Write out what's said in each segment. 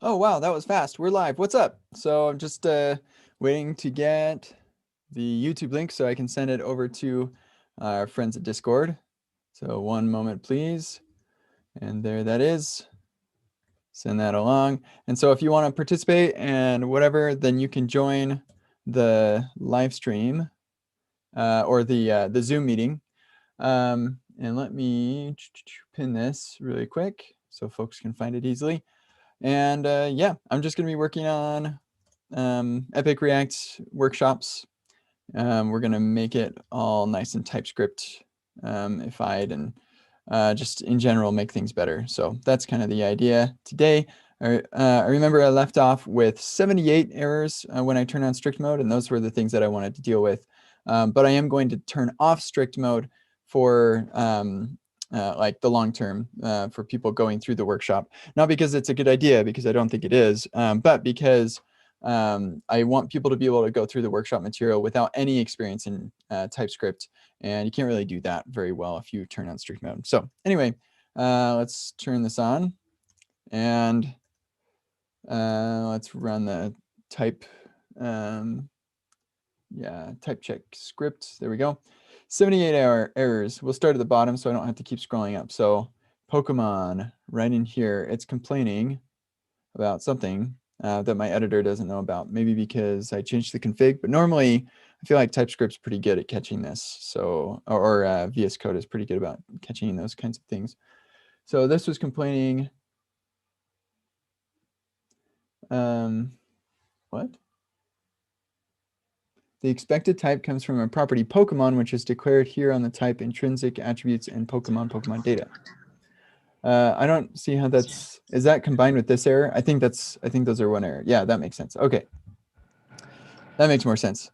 Oh, wow, that was fast. We're live. What's up? So I'm just waiting to get the YouTube link so I can send it over to our friends at Discord. So one moment, please. And there that is. Send that along. And so if you want to participate and whatever, then you can join the live stream or the Zoom meeting. And let me pin this really quick so folks can find it easily. And yeah, I'm just going to be working on EpicReact workshops. We're going to make it all nice and TypeScript-ified and just in general make things better. So that's kind of the idea today. I remember I left off with 78 errors when I turned on strict mode, and those were the things that I wanted to deal with. But I am going to turn off strict mode for like the long term for people going through the workshop. Not because it's a good idea, because I don't think it is, but because I want people to be able to go through the workshop material without any experience in TypeScript, and you can't really do that very well if you turn on strict mode. So anyway, let's turn this on, and let's run the type check script. There we go. 78 errors. We'll start at the bottom so I don't have to keep scrolling up. So Pokemon, right in here, it's complaining about something that my editor doesn't know about. Maybe because I changed the config, but normally I feel like TypeScript's pretty good at catching this. So, or VS Code is pretty good about catching those kinds of things. So this was complaining. What? The expected type comes from a property Pokemon, which is declared here on the type intrinsic attributes and Pokemon data. I don't see how that's, is that combined with this error? I think those are one error. Yeah, that makes sense. Okay. That makes more sense.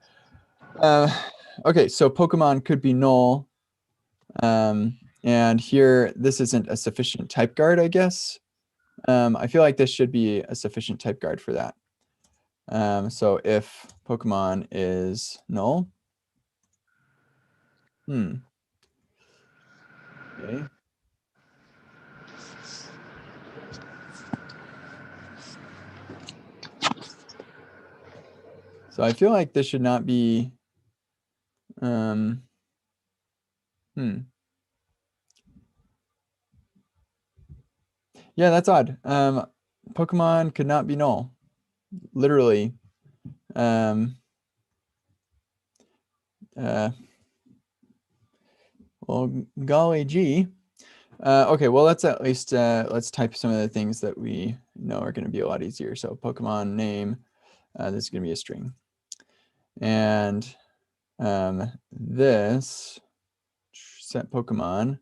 Okay, so Pokemon could be null. And here, this isn't a sufficient type guard, I guess. I feel like this should be a sufficient type guard for that. So if Pokemon is null, okay. So I feel like this should not be, yeah, that's odd. Pokemon could not be null, literally. Well, golly gee. Okay, well, let's at least, let's type some of the things that we know are going to be a lot easier. So Pokemon name, this is going to be a string. And this set Pokemon,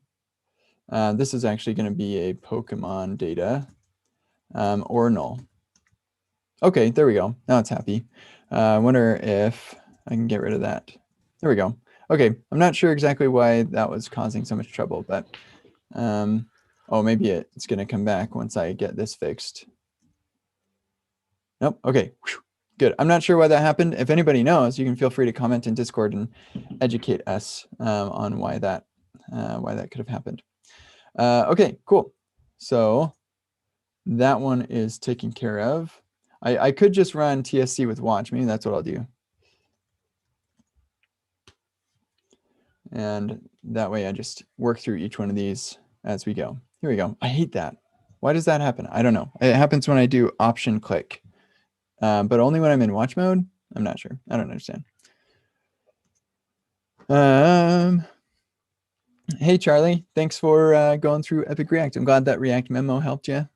this is actually going to be a Pokemon data or null. Okay, there we go. Now it's happy. I wonder if I can get rid of that. There we go. Okay, I'm not sure exactly why that was causing so much trouble, but oh, maybe it's going to come back once I get this fixed. Nope. Okay. Good. I'm not sure why that happened. If anybody knows, you can feel free to comment in Discord and educate us on why that could have happened. Okay, cool. So that one is taken care of. I could just run TSC with watch. Maybe that's what I'll do. And that way I just work through each one of these as we go. Here we go. I hate that. Why does that happen? I don't know. It happens when I do option click, but only when I'm in watch mode. I'm not sure. I don't understand. Hey, Charlie. Thanks for going through EpicReact. I'm glad that React memo helped you.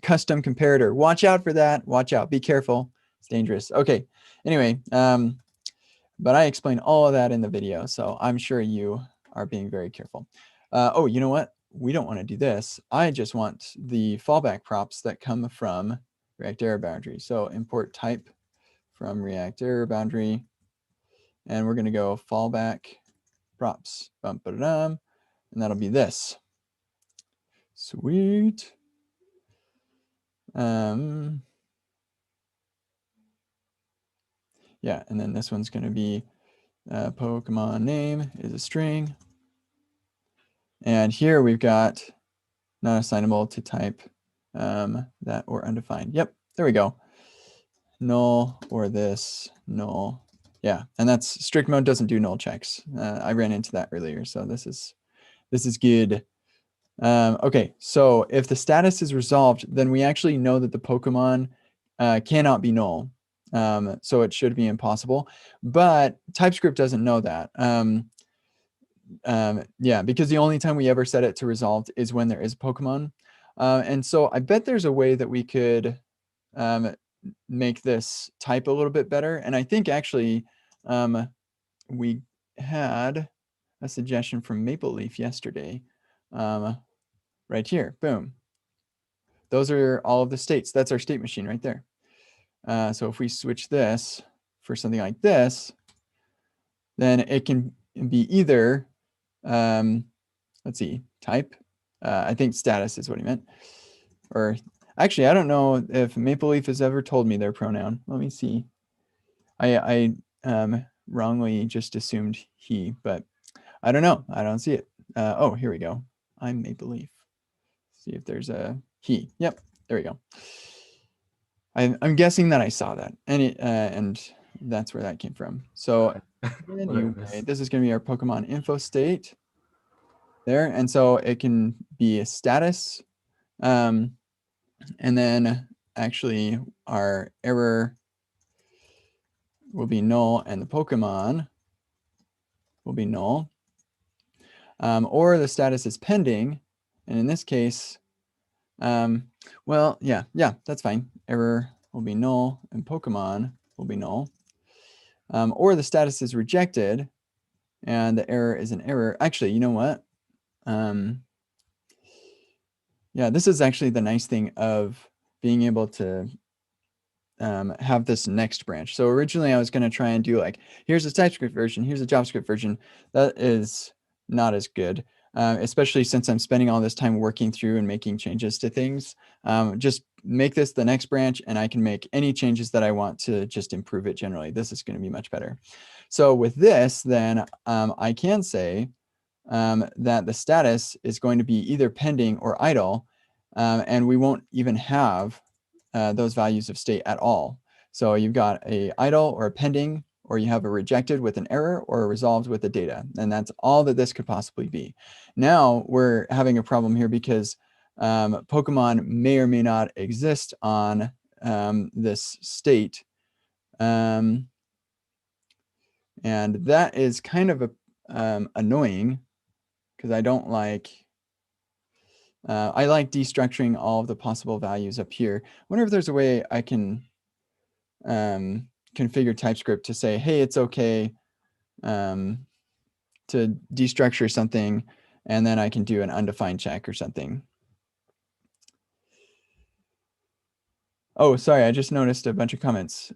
Custom comparator. Watch out for that. Watch out. Be careful. It's dangerous. Okay. Anyway, but I explain all of that in the video, so I'm sure you are being very careful. Oh, you know what? We don't want to do this. I just want the fallback props that come from React error boundary. So import type from React error boundary, and we're going to go fallback props. Bum, ba, da, dum, and that'll be this. Sweet. Yeah, and then this one's going to be Pokemon name is a string. And here we've got not assignable to type that or undefined. Yep, there we go. Null or this, null. Yeah, and that's strict mode doesn't do null checks. I ran into that earlier, so this is good. Okay, so if the status is resolved, then we actually know that the Pokemon cannot be null. So it should be impossible, but TypeScript doesn't know that. Yeah, because the only time we ever set it to resolved is when there is a Pokemon. And so I bet there's a way that we could make this type a little bit better. And I think actually we had a suggestion from Maple Leaf yesterday. Right here, boom. Those are all of the states. That's our state machine right there. So if we switch this for something like this, then it can be either, let's see, type. I think status is what he meant. Or actually, I don't know if Maple Leaf has ever told me their pronoun. Let me see. I wrongly just assumed he, but I don't know. I don't see it. Oh, here we go. I'm Maple Leaf. See if there's a he. Yep, there we go. I'm guessing that I saw that, and that's where that came from. So anyway, this is going to be our Pokemon info state there, and so it can be a status, and then actually our error will be null, and the Pokemon will be null, or the status is pending, and in this case, well, yeah, that's fine. Error will be null and Pokemon will be null. Or the status is rejected and the error is an error. Actually, you know what? Yeah, this is actually the nice thing of being able to have this next branch. So originally I was going to try and do like, here's a TypeScript version, here's a JavaScript version. That is not as good. Especially since I'm spending all this time working through and making changes to things. Just make this the next branch and I can make any changes that I want to just improve it generally. This is going to be much better. So with this, then I can say that the status is going to be either pending or idle, and we won't even have those values of state at all. So you've got a idle or a pending, or you have a rejected with an error or a resolved with the data. And that's all that this could possibly be. Now we're having a problem here because Pokemon may or may not exist on this state. And that is kind of annoying because I don't like, I like destructuring all of the possible values up here. I wonder if there's a way I can configure TypeScript to say, hey, it's okay to destructure something, and then I can do an undefined check or something. Oh, sorry, I just noticed a bunch of comments.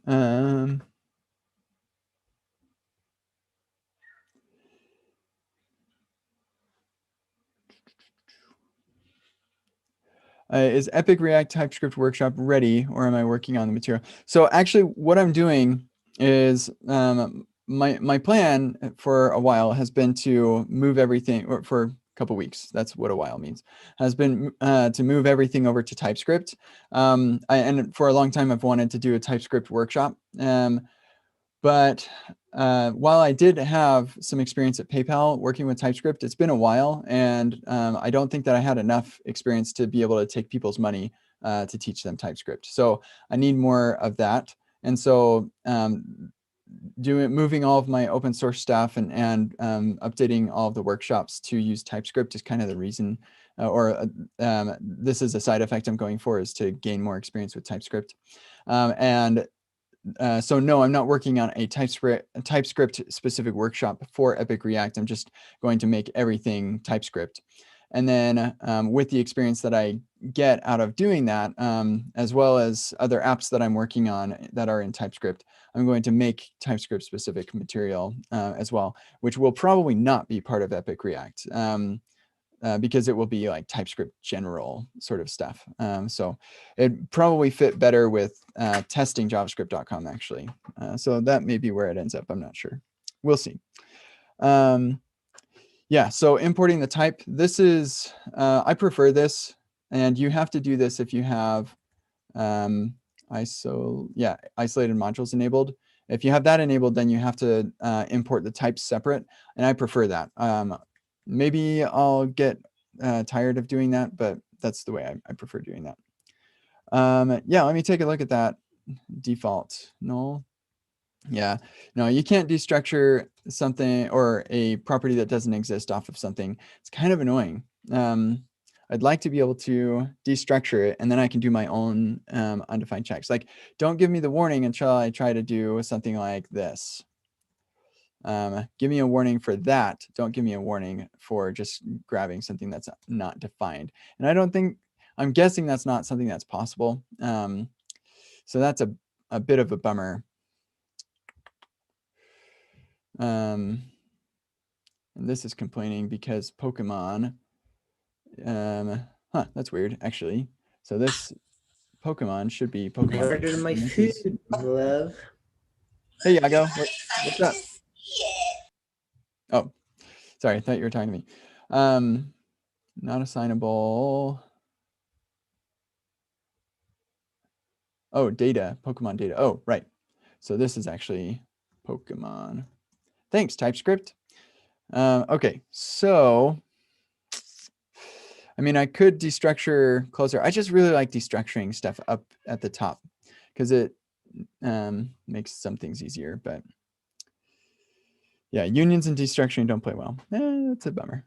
Is EpicReact TypeScript workshop ready, or am I working on the material? So actually what I'm doing is my plan for a while has been to move everything, or for a couple weeks, that's what a while means, has been to move everything over to TypeScript. And for a long time I've wanted to do a TypeScript workshop. But while I did have some experience at PayPal working with TypeScript, it's been a while, and I don't think that I had enough experience to be able to take people's money to teach them TypeScript. So I need more of that. And so moving all of my open source stuff and updating all of the workshops to use TypeScript is kind of the reason, this is a side effect I'm going for, is to gain more experience with TypeScript. So no, I'm not working on a TypeScript specific workshop for EpicReact. I'm just going to make everything TypeScript. And then with the experience that I get out of doing that, as well as other apps that I'm working on that are in TypeScript, I'm going to make TypeScript specific material as well, which will probably not be part of EpicReact. Because it will be like TypeScript general sort of stuff. So it probably fit better with testingjavascript.com actually. So that may be where it ends up. I'm not sure. We'll see. Yeah, so importing the type, this is, I prefer this and you have to do this if you have isolated modules enabled. If you have that enabled, then you have to import the types separate, and I prefer that. Maybe I'll get tired of doing that, but that's the way I prefer doing that. Yeah, let me take a look at that default null. Yeah, no, you can't destructure something or a property that doesn't exist off of something. It's kind of annoying. I'd like to be able to destructure it, and then I can do my own undefined checks. Like, don't give me the warning until I try to do something like this. Give me a warning for that. Don't give me a warning for just grabbing something that's not defined. And I don't think, I'm guessing that's not something that's possible. So that's a bit of a bummer. And this is complaining because Pokemon, that's weird, actually. So this Pokemon should be Pokemon. Ordered my food, love. Hey, Yago, what's up? Oh, sorry, I thought you were talking to me. Not assignable. Oh, data, Pokemon data. Oh, right. So this is actually Pokemon. Thanks, TypeScript. Okay, so, I mean, I could destructure closer. I just really like destructuring stuff up at the top because it makes some things easier. But yeah, unions and destructuring don't play well. That's a bummer.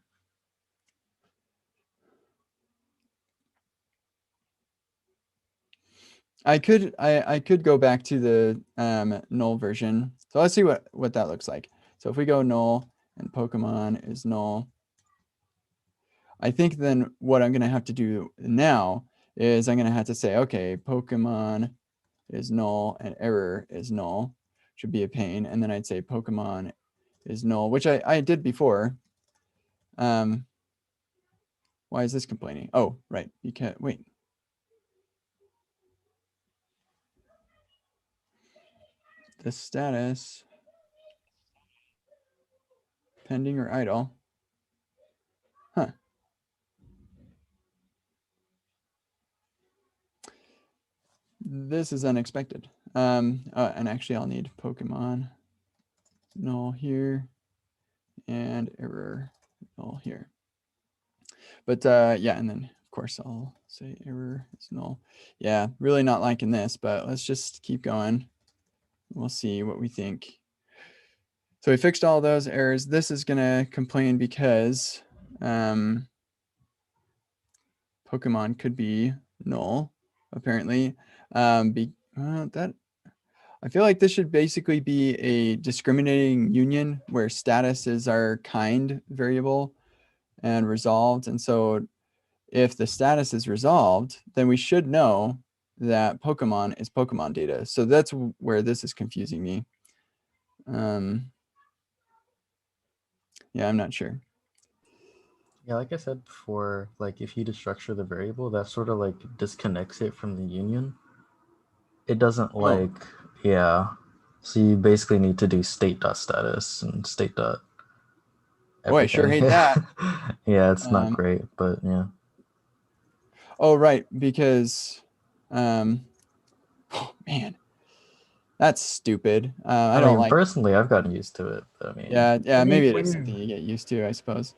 I could go back to the null version. So let's see what that looks like. So if we go null and Pokemon is null, I think then what I'm going to have to do now is I'm going to have to say, okay, Pokemon is null and error is null. Should be a pain. And then I'd say Pokemon is null, which I did before. Why is this complaining? Oh, right. You can't wait. The status pending or idle. Huh. This is unexpected. And actually I'll need Pokemon null here and error null here. But yeah, and then of course I'll say error is null. Yeah, really not liking this, but let's just keep going. We'll see what we think. So we fixed all those errors. This is gonna complain because Pokemon could be null, apparently. That I feel like this should basically be a discriminating union where status is our kind variable and resolved. And so if the status is resolved, then we should know that Pokemon is Pokemon data. So that's where this is confusing me. Yeah, I'm not sure. Yeah, like I said before, like if you destructure the variable, that sort of like disconnects it from the union. It doesn't like, yeah. So you basically need to do state.status and state. Oh, I sure hate that. Yeah, it's not great, but yeah. Oh, right, because, oh man, that's stupid. I don't like. Personally, I've gotten used to it. But I mean, yeah, maybe it is something you get used to, I suppose.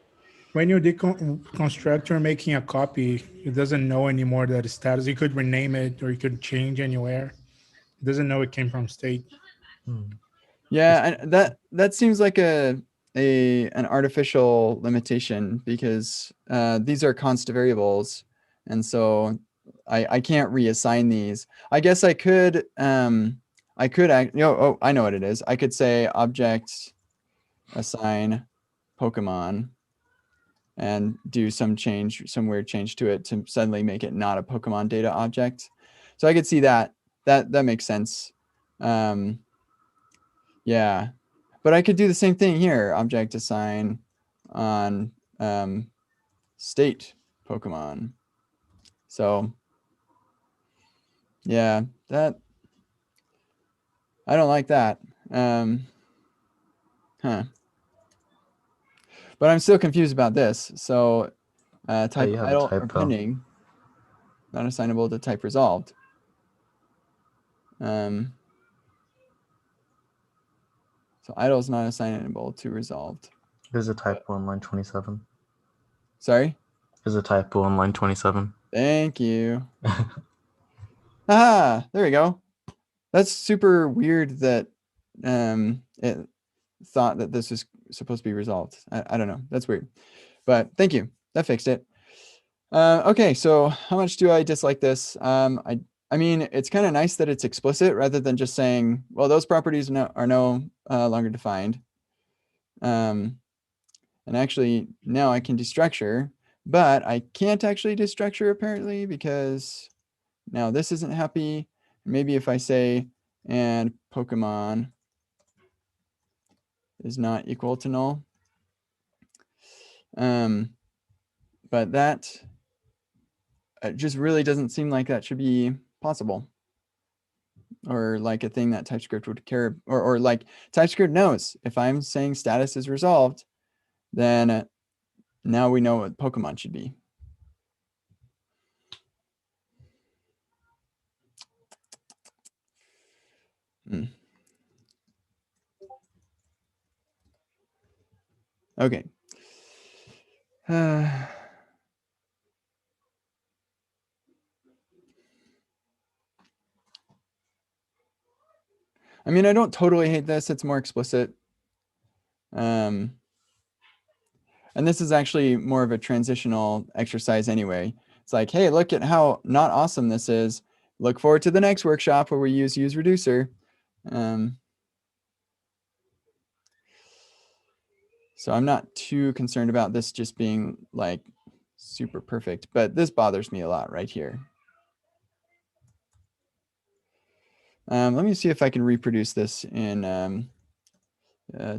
When you deconstruct or making a copy, it doesn't know anymore that it's status. You could rename it or you could change anywhere. It doesn't know it came from state. Yeah, and that seems like an artificial limitation because these are constant variables, and so I can't reassign these. I guess I could I know what it is. I could say object assign Pokemon and do some weird change to it to suddenly make it not a Pokemon data object. So I could see that makes sense. Yeah, but I could do the same thing here. Object assign on state Pokemon. So yeah, that I don't like that. But I'm still confused about this. So type idle or pending. not assignable to type resolved. So idle is not assignable to resolved. There's a typo on line 27. Sorry? There's a typo on line 27. Thank you. Ah, there we go. That's super weird that it thought that this was supposed to be resolved. I don't know. That's weird. But thank you. That fixed it. Okay, so how much do I dislike this? I mean, it's kind of nice that it's explicit rather than just saying, well, those properties are no longer defined. And actually, now I can destructure, but I can't actually destructure apparently because now this isn't happy. Maybe if I say, and Pokemon is not equal to null. But that just really doesn't seem like that should be possible. Or like a thing that TypeScript would care, or like TypeScript knows if I'm saying status is resolved, then now we know what Pokemon should be. Okay. I mean, I don't totally hate this. It's more explicit. And this is actually more of a transitional exercise anyway. It's like, hey, look at how not awesome this is. Look forward to the next workshop where we use reducer. So I'm not too concerned about this just being like super perfect, but this bothers me a lot right here. Let me see if I can reproduce this in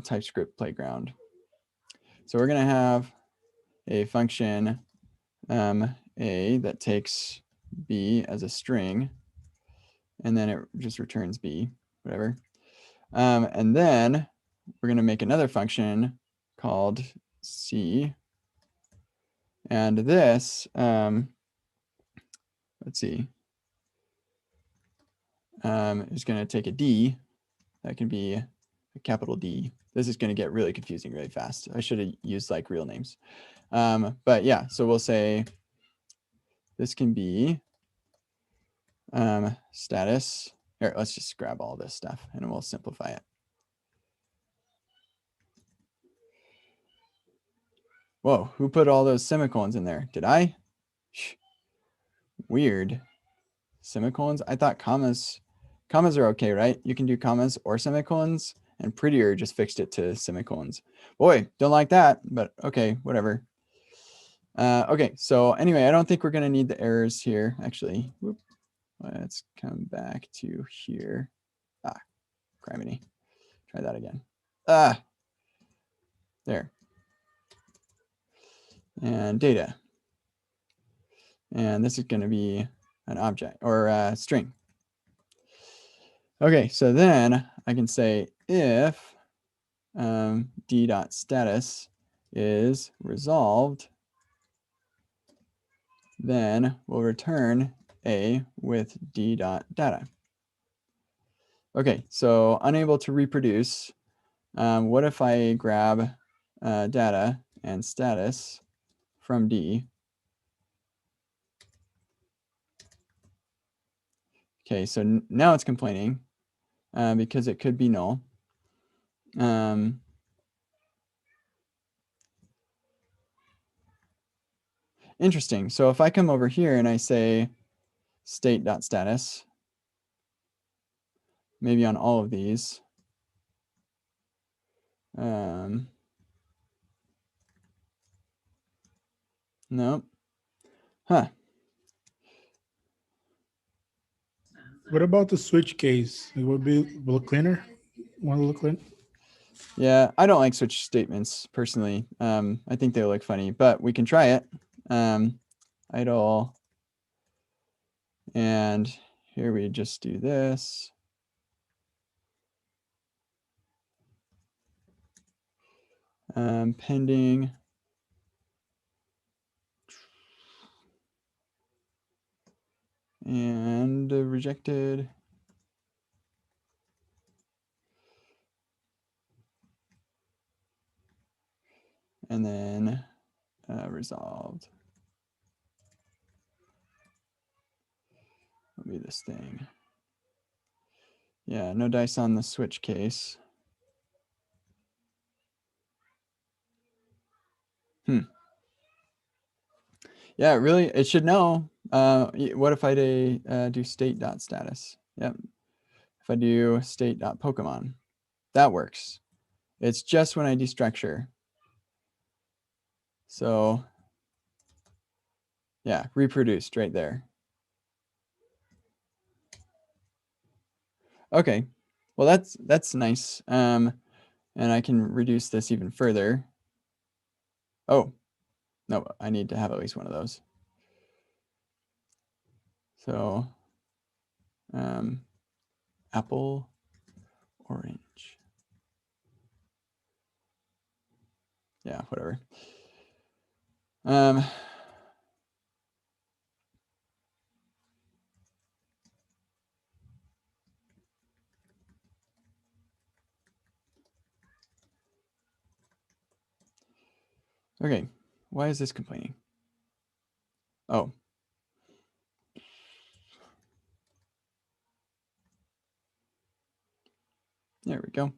TypeScript Playground. So we're going to have a function A that takes B as a string, and then it just returns B, whatever. And then we're going to make another function called C. And this, let's see, is going to take a D. That can be a capital D. This is going to get really confusing really fast. I should have used like real names. But yeah, so we'll say this can be status. Here, let's just grab all this stuff and we'll simplify it. Whoa, who put all those semicolons in there? Did I? Weird. Semicolons? I thought commas are okay, right? You can do commas or semicolons, and Prettier just fixed it to semicolons. Boy, don't like that, but okay, whatever. Okay, so anyway, I don't think we're going to need the errors here, actually. Whoop. Let's come back to here. Ah, criminy. Try that again. Ah, there. And data. And this is going to be an object or a string. Okay, so then I can say if d.status is resolved, then we'll return A with d.data. Okay, so unable to reproduce. What if I grab data and status from D? Okay, so now it's complaining because it could be null. Interesting. So if I come over here and I say state.status, maybe on all of these, nope. Huh. What about the switch case? It would be a little cleaner. Want to look clean? Yeah, I don't like switch statements personally. I think they look funny, but we can try it. Idle. And here we just do this. Pending. and rejected. And then resolved. Will be this thing. Yeah, no dice on the switch case. Yeah, really, it should know. What if I do state.status? Yep. If I do state.pokemon, that works. It's just when I destructure. So yeah, reproduced right there. Okay, well that's nice. And I can reduce this even further. Oh, no, I need to have at least one of those. So apple, orange. Yeah, whatever. Okay, why is this complaining? Oh. There we go.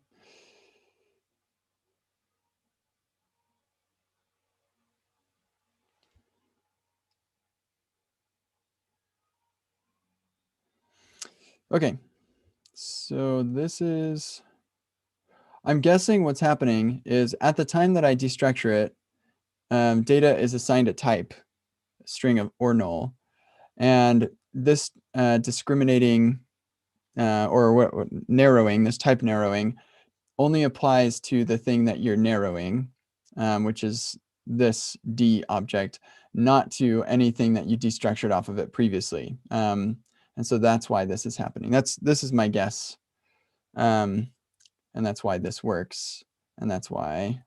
Okay, so this is, I'm guessing what's happening is at the time that I destructure it, data is assigned a type, a string of or null, and this discriminating or narrowing, this type narrowing, only applies to the thing that you're narrowing, which is this D object, not to anything that you destructured off of it previously. And so that's why this is happening. This is my guess. And that's why this works. And that's why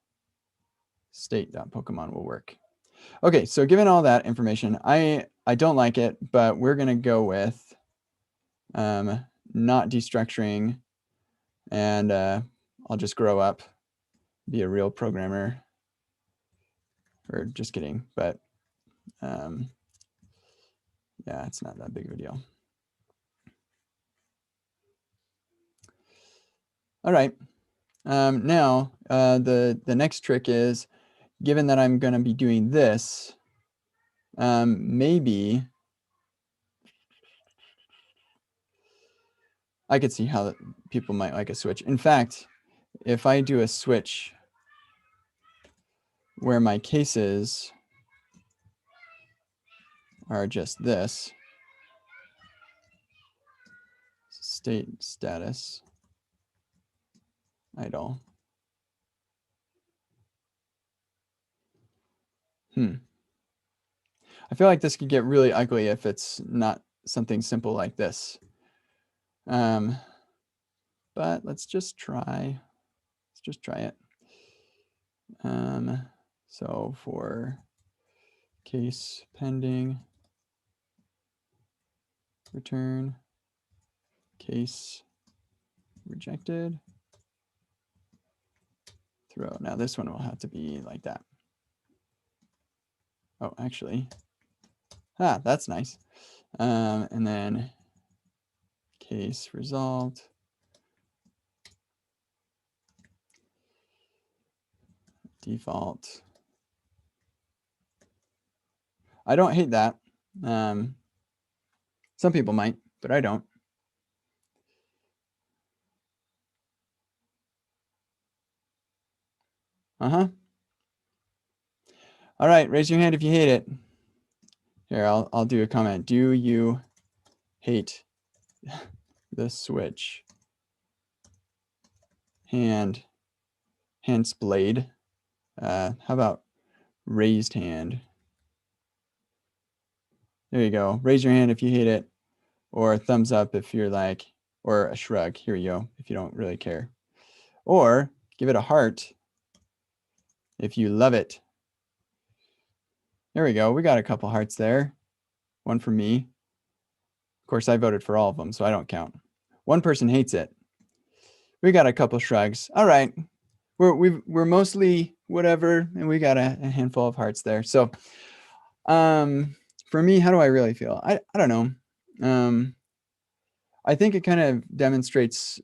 state.pokemon will work. Okay, so given all that information, I don't like it, but we're going to go with not destructuring, and I'll just grow up, be a real programmer. Or just kidding, but yeah, it's not that big of a deal. All right, now the next trick is, given that I'm going to be doing this, maybe I could see how people might like a switch. In fact, if I do a switch where my cases are just this, state status idle. I feel like this could get really ugly if it's not something simple like this. But let's just try. Let's just try it. So for case pending, return case rejected, throw. Now this one will have to be like that. Oh, actually, that's nice. And then case resolved. Default. I don't hate that. Some people might, but I don't. All right, raise your hand if you hate it. Here, I'll do a comment. Do you hate the switch? Hence blade. How about raised hand? There you go. Raise your hand if you hate it, or a thumbs up if you're like, or a shrug. Here you go, if you don't really care. Or give it a heart if you love it. There we go. We got a couple hearts there. One for me. course, I voted for all of them, so I don't count. One person hates it. We got a couple shrugs. All right. We're mostly whatever, and we got a handful of hearts there. So for me, how do I really feel? I don't know. I think it kind of demonstrates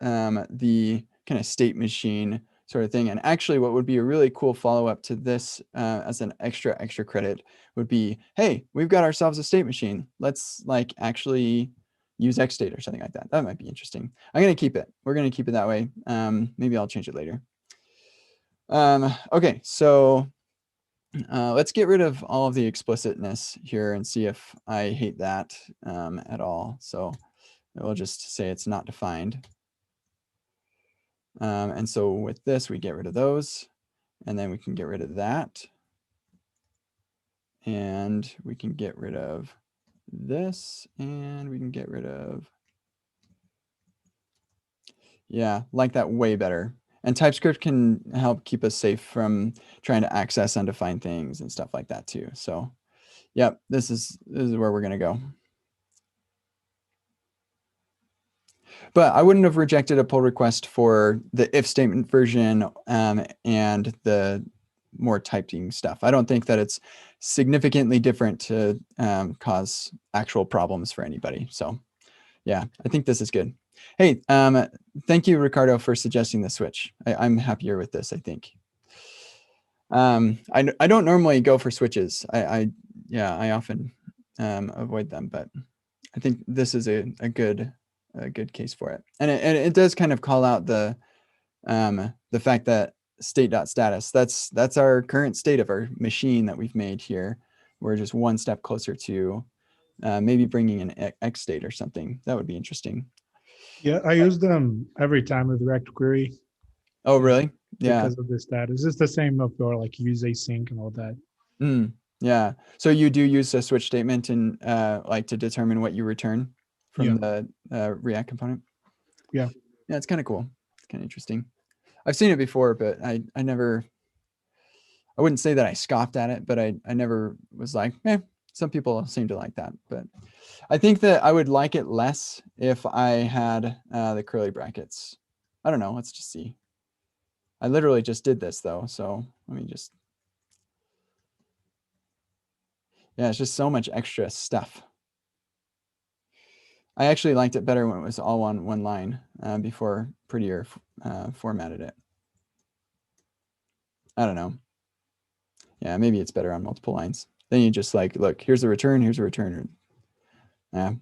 the kind of state machine sort of thing. And actually what would be a really cool follow-up to this as an extra credit would be, hey, we've got ourselves a state machine. Let's like actually use XState or something like that. That might be interesting. I'm going to keep it. We're going to keep it that way. Maybe I'll change it later. Okay, so let's get rid of all of the explicitness here and see if I hate that at all. So we'll just say it's not defined. And so with this, we get rid of those, and then we can get rid of that. And we can get rid of this, and we can get rid of, yeah, like that way better. And TypeScript can help keep us safe from trying to access undefined things and stuff like that too. So, yep, this is where we're gonna go. But I wouldn't have rejected a pull request for the if statement version and the more typing stuff. I don't think that it's significantly different to cause actual problems for anybody. So yeah, I think this is good. Hey, thank you, Ricardo, for suggesting the switch. I'm happier with this, I think. I don't normally go for switches. I often avoid them, but I think this is a good case for it. And it does kind of call out the fact that state.status, that's our current state of our machine that we've made here. We're just one step closer to maybe bringing an X state or something. That would be interesting. Yeah, I use them every time with React query. Oh, really? Yeah. Because of the status. It's the same of your like use async and all that. Yeah. So you do use a switch statement and like to determine what you return from the React component? Yeah. Yeah, it's kind of cool. It's kind of interesting. I've seen it before, but I wouldn't say that I scoffed at it, but I never was like, some people seem to like that. But I think that I would like it less if I had the curly brackets. I don't know. Let's just see. I literally just did this though. So let me just, yeah, it's just so much extra stuff. I actually liked it better when it was all on one line before Prettier formatted it. I don't know. Yeah, maybe it's better on multiple lines. Then you just like, look, here's a return, here's a return. Yeah.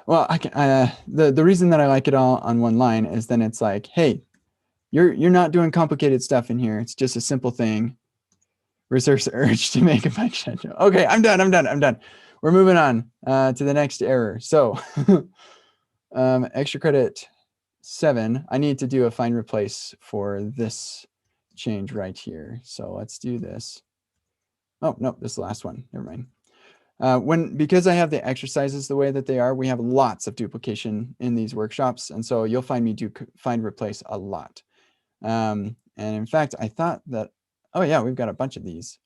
Well, the reason that I like it all on one line is then it's like, hey, you're not doing complicated stuff in here. It's just a simple thing. Reserves the urge to make a function. Okay, I'm done. We're moving on to the next error. So extra credit 7, I need to do a find replace for this change right here. So let's do this. Oh, no, this is the last one. Never mind. Because I have the exercises the way that they are, we have lots of duplication in these workshops. And so you'll find me do find replace a lot. And in fact, I thought that, oh yeah, we've got a bunch of these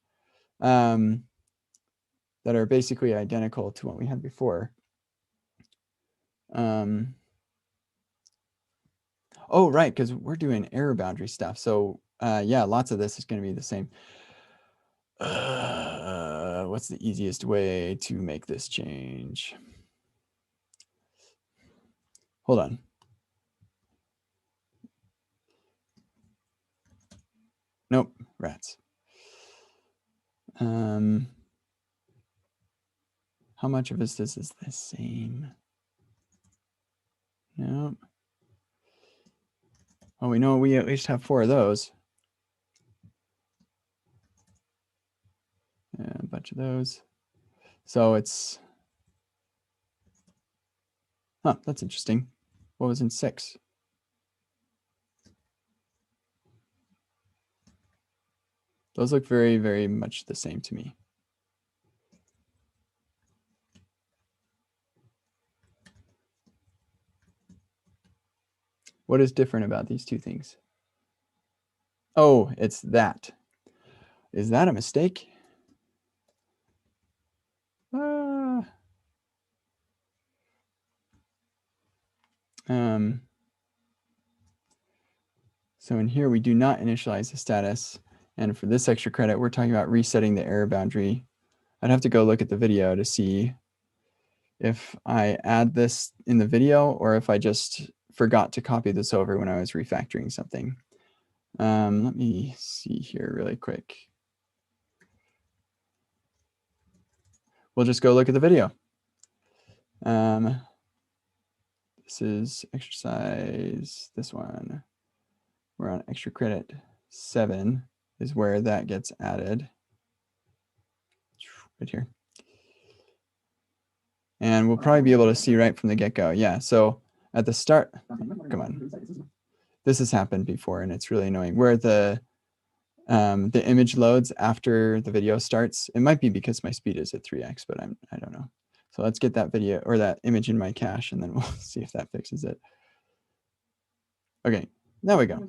that are basically identical to what we had before. Oh, right, because we're doing error boundary stuff. So yeah, lots of this is going to be the same. What's the easiest way to make this change? Hold on. Nope, rats. How much of this is the same? Nope. Oh, we know we at least have 4 of those. Yeah, a bunch of those. So it's, huh, that's interesting. What was in 6? Those look very, very much the same to me. What is different about these two things? Oh, it's that. Is that a mistake? So in here, we do not initialize the status. And for this extra credit, we're talking about resetting the error boundary. I'd have to go look at the video to see if I add this in the video or if I just forgot to copy this over when I was refactoring something. Let me see here really quick. We'll just go look at the video. This is exercise, this one. We're on extra credit 7 is where that gets added. Right here. And we'll probably be able to see right from the get-go. Yeah, so at the start, come on. This has happened before and it's really annoying. Where the image loads after the video starts. It might be because my speed is at 3x, but I don't know. So let's get that video or that image in my cache and then we'll see if that fixes it. Okay, there we go.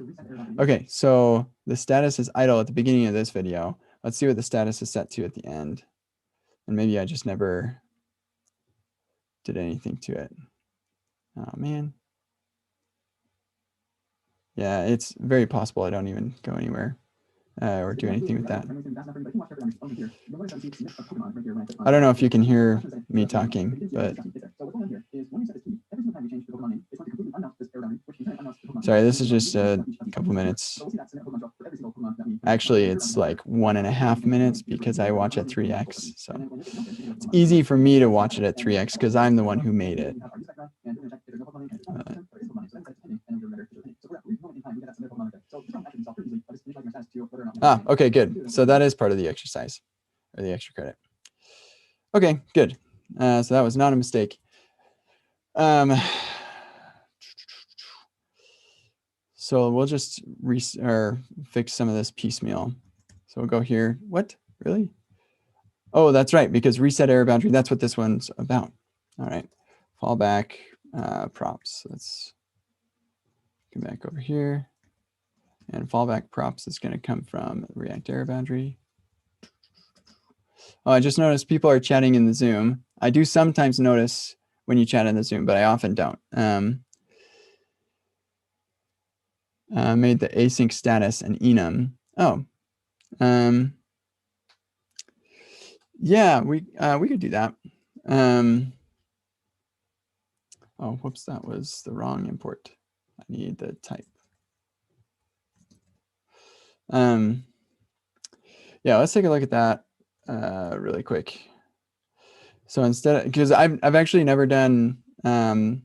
Okay, so the status is idle at the beginning of this video. Let's see what the status is set to at the end. And maybe I just never did anything to it. Oh man. Yeah, it's very possible I don't even go anywhere or do anything with that. I don't know if you can hear me talking, but sorry, this is just a couple minutes. Actually, it's like 1.5 minutes because I watch at 3x. So it's easy for me to watch it at 3x because I'm the one who made it. Okay, good. So that is part of the exercise or the extra credit. Okay, good. So that was not a mistake. So we'll just fix some of this piecemeal. So we'll go here. What? Really? Oh, that's right, because reset error boundary, that's what this one's about. All right, fallback props. Let's come back over here. And fallback props is going to come from React error boundary. Oh, I just noticed people are chatting in the Zoom. I do sometimes notice when you chat in the Zoom, but I often don't. Made the async status an enum. Oh, yeah, we could do that. Oh, whoops, that was the wrong import. I need the type. Yeah, let's take a look at that really quick. So instead, because I've actually never done enums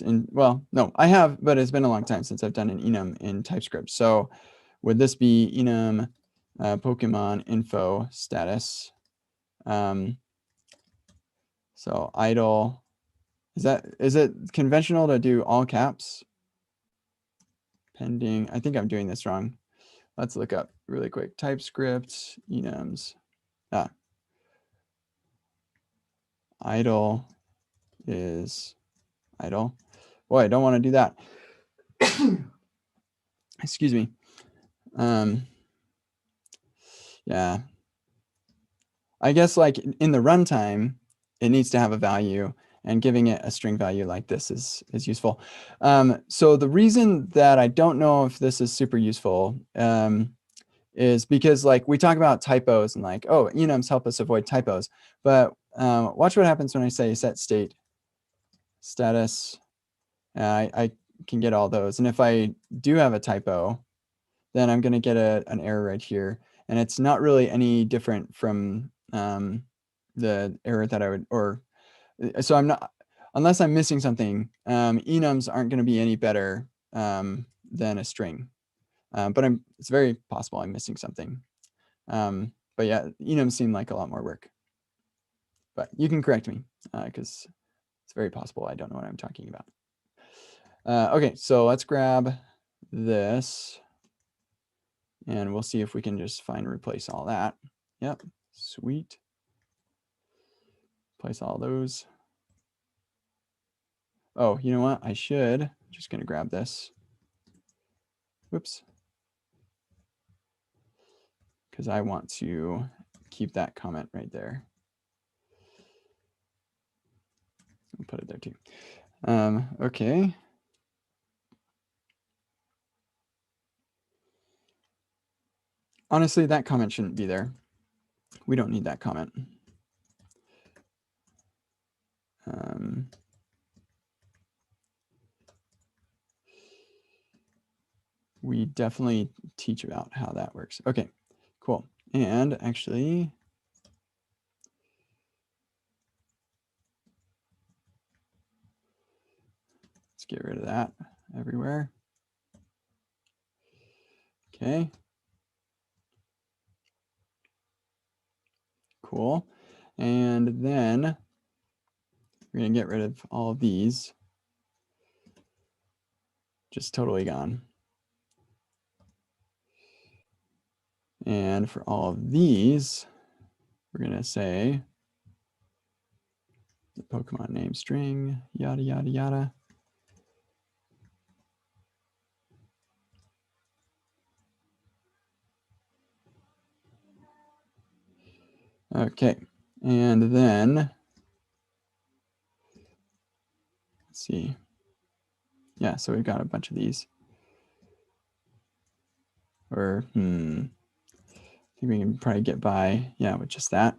in, well, no, I have, but it's been a long time since I've done an enum in TypeScript. So would this be enum Pokemon info status? So idle, is it conventional to do all caps? Pending, I think I'm doing this wrong. Let's look up really quick. TypeScript enums. Idle is idle. Boy, I don't want to do that. Excuse me. Yeah. I guess like in the runtime, it needs to have a value, and giving it a string value like this is useful. So the reason that I don't know if this is super useful is because like we talk about typos and like, oh, enums help us avoid typos. But watch what happens when I say set state status. I can get all those. And if I do have a typo, then I'm going to get an error right here. And it's not really any different from the error that I would, or so I'm not, unless I'm missing something, enums aren't going to be any better than a string. But it's very possible I'm missing something. But yeah, enums seem like a lot more work. But you can correct me because it's very possible I don't know what I'm talking about. Okay, so let's grab this. And we'll see if we can just find and replace all that. Yep, sweet. Place all those. Oh, you know what? I should. Just going to grab this. Whoops. Because I want to keep that comment right there. I'll put it there too. Okay. Honestly, that comment shouldn't be there. We don't need that comment. We definitely teach about how that works. Okay, cool. And actually, let's get rid of that everywhere. Okay. Cool. And then we're going to get rid of all of these. Just totally gone. And for all of these, we're going to say the Pokemon name string, yada, yada, yada. Okay. And then, let's see. Yeah, so we've got a bunch of these. Or, I think we can probably get by, yeah, with just that.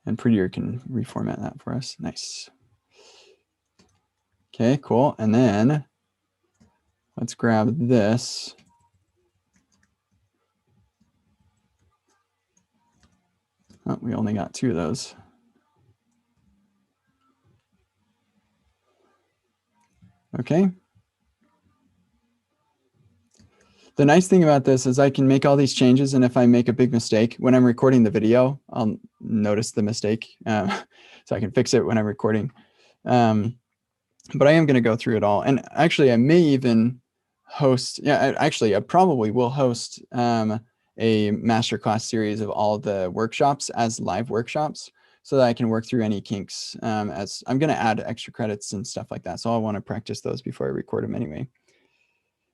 And Prettier can reformat that for us. Nice. Okay, cool. And then let's grab this. Oh, we only got 2 of those. Okay. The nice thing about this is I can make all these changes, and if I make a big mistake when I'm recording the video, I'll notice the mistake, so I can fix it when I'm recording. But I am going to go through it all, and actually I may even host, yeah, actually I probably will host a masterclass series of all the workshops as live workshops, so that I can work through any kinks, as I'm going to add extra credits and stuff like that. So I want to practice those before I record them anyway.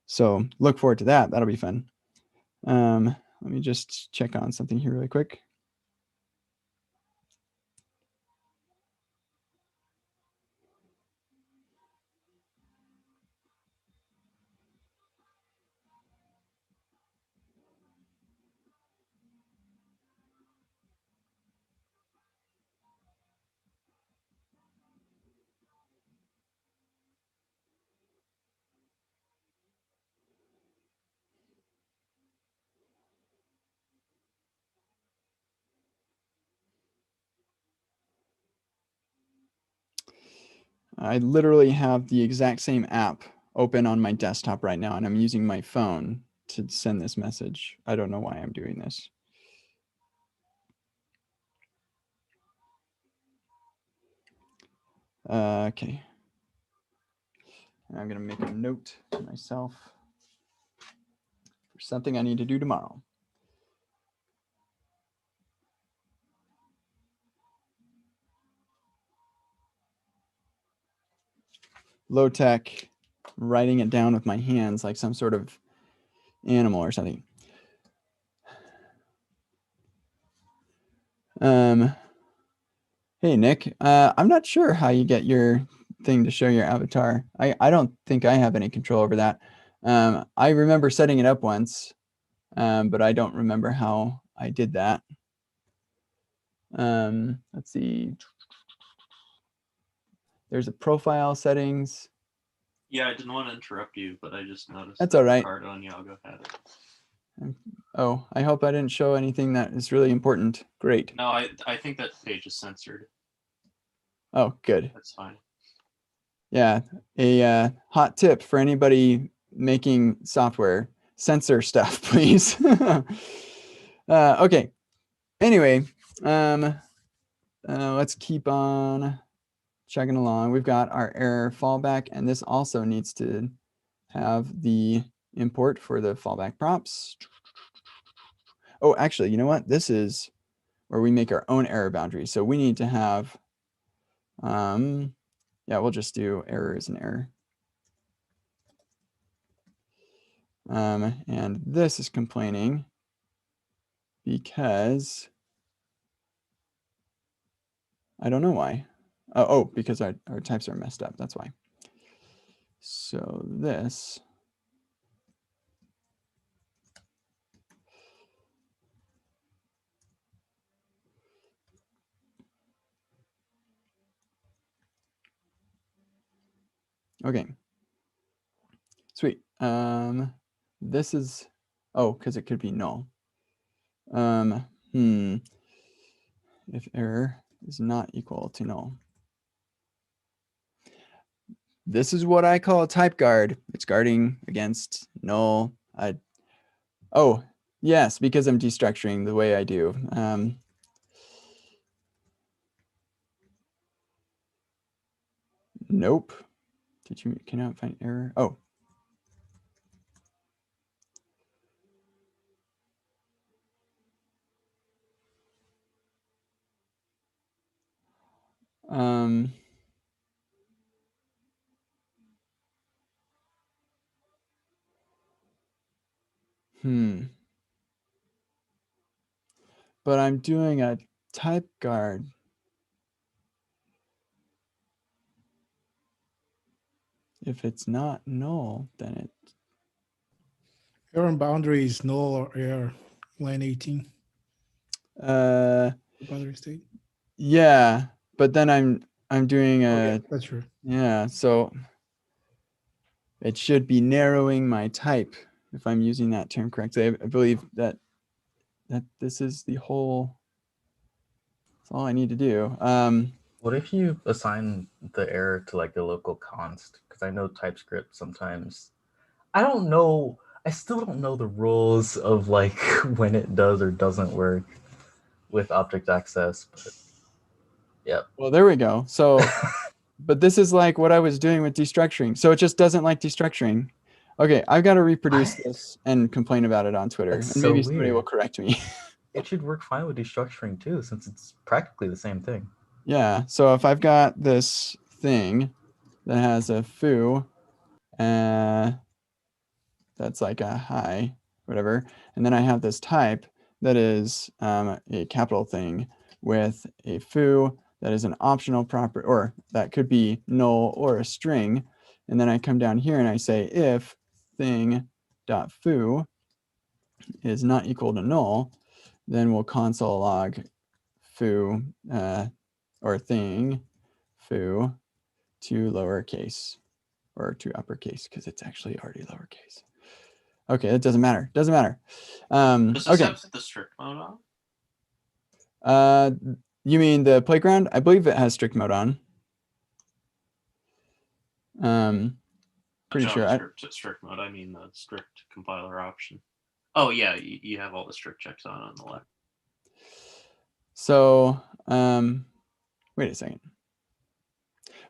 So look forward to that. That'll be fun. Let me just check on something here really quick. I literally have the exact same app open on my desktop right now, and I'm using my phone to send this message. I don't know why I'm doing this. Okay. I'm going to make a note to myself for something I need to do tomorrow. Low tech, writing it down with my hands like some sort of animal or something. Hey, Nick, I'm not sure how you get your thing to show your avatar. I don't think I have any control over that. I remember setting it up once, but I don't remember how I did that. Let's see. There's a profile settings. Yeah, I didn't want to interrupt you, but I just noticed That's that all right. Ricardo and Yago had it. Oh, I hope I didn't show anything that is really important. Great. No, I think that page is censored. Oh, good. That's fine. Yeah, a hot tip for anybody making software: censor stuff, please. Okay. Anyway, let's keep on chugging along. We've got our error fallback, and this also needs to have the import for the fallback props. Oh, actually, you know what? This is where we make our own error boundary. So we need to have, yeah, we'll just do error as an error. And this is complaining because I don't know why. Oh, because our types are messed up. That's why. So this. Okay. Sweet. This is, oh, because it could be null. If error is not equal to null. This is what I call a type guard. It's guarding against null. Oh, yes, because I'm destructuring the way I do. Nope. Did you cannot find error? Oh. But I'm doing a type guard. If it's not null, then it. Error boundary is null or error line 18. Boundary state. Yeah, but then I'm doing a. Okay, that's true. Yeah, so it should be narrowing my type if I'm using that term correctly. I believe that this is the whole. That's all I need to do. What if you assign the error to like a local const? Because I know TypeScript sometimes. I don't know. I still don't know the rules of like when it does or doesn't work with object access. But yeah. Well, there we go. So, but this is like what I was doing with destructuring. So it just doesn't like destructuring. Okay, I've got to reproduce this and complain about it on Twitter, That's and maybe so somebody will weird. correct me. It should work fine with destructuring too, since it's practically the same thing. Yeah, so if I've got this thing that has a foo, that's like a hi, whatever, and then I have this type that is a capital thing with a foo that is an optional property, or that could be null or a string, and then I come down here and I say if thing.foo is not equal to null, then we'll console log foo or thing foo to lowercase or to uppercase because it's actually already lowercase. Okay, it doesn't matter. Doesn't matter. Does this Okay. have the strict mode on? You mean the playground? I believe it has strict mode on. Pretty sure. JavaScript strict mode. I mean the strict compiler option. Oh yeah, you have all the strict checks on the left. So wait a second.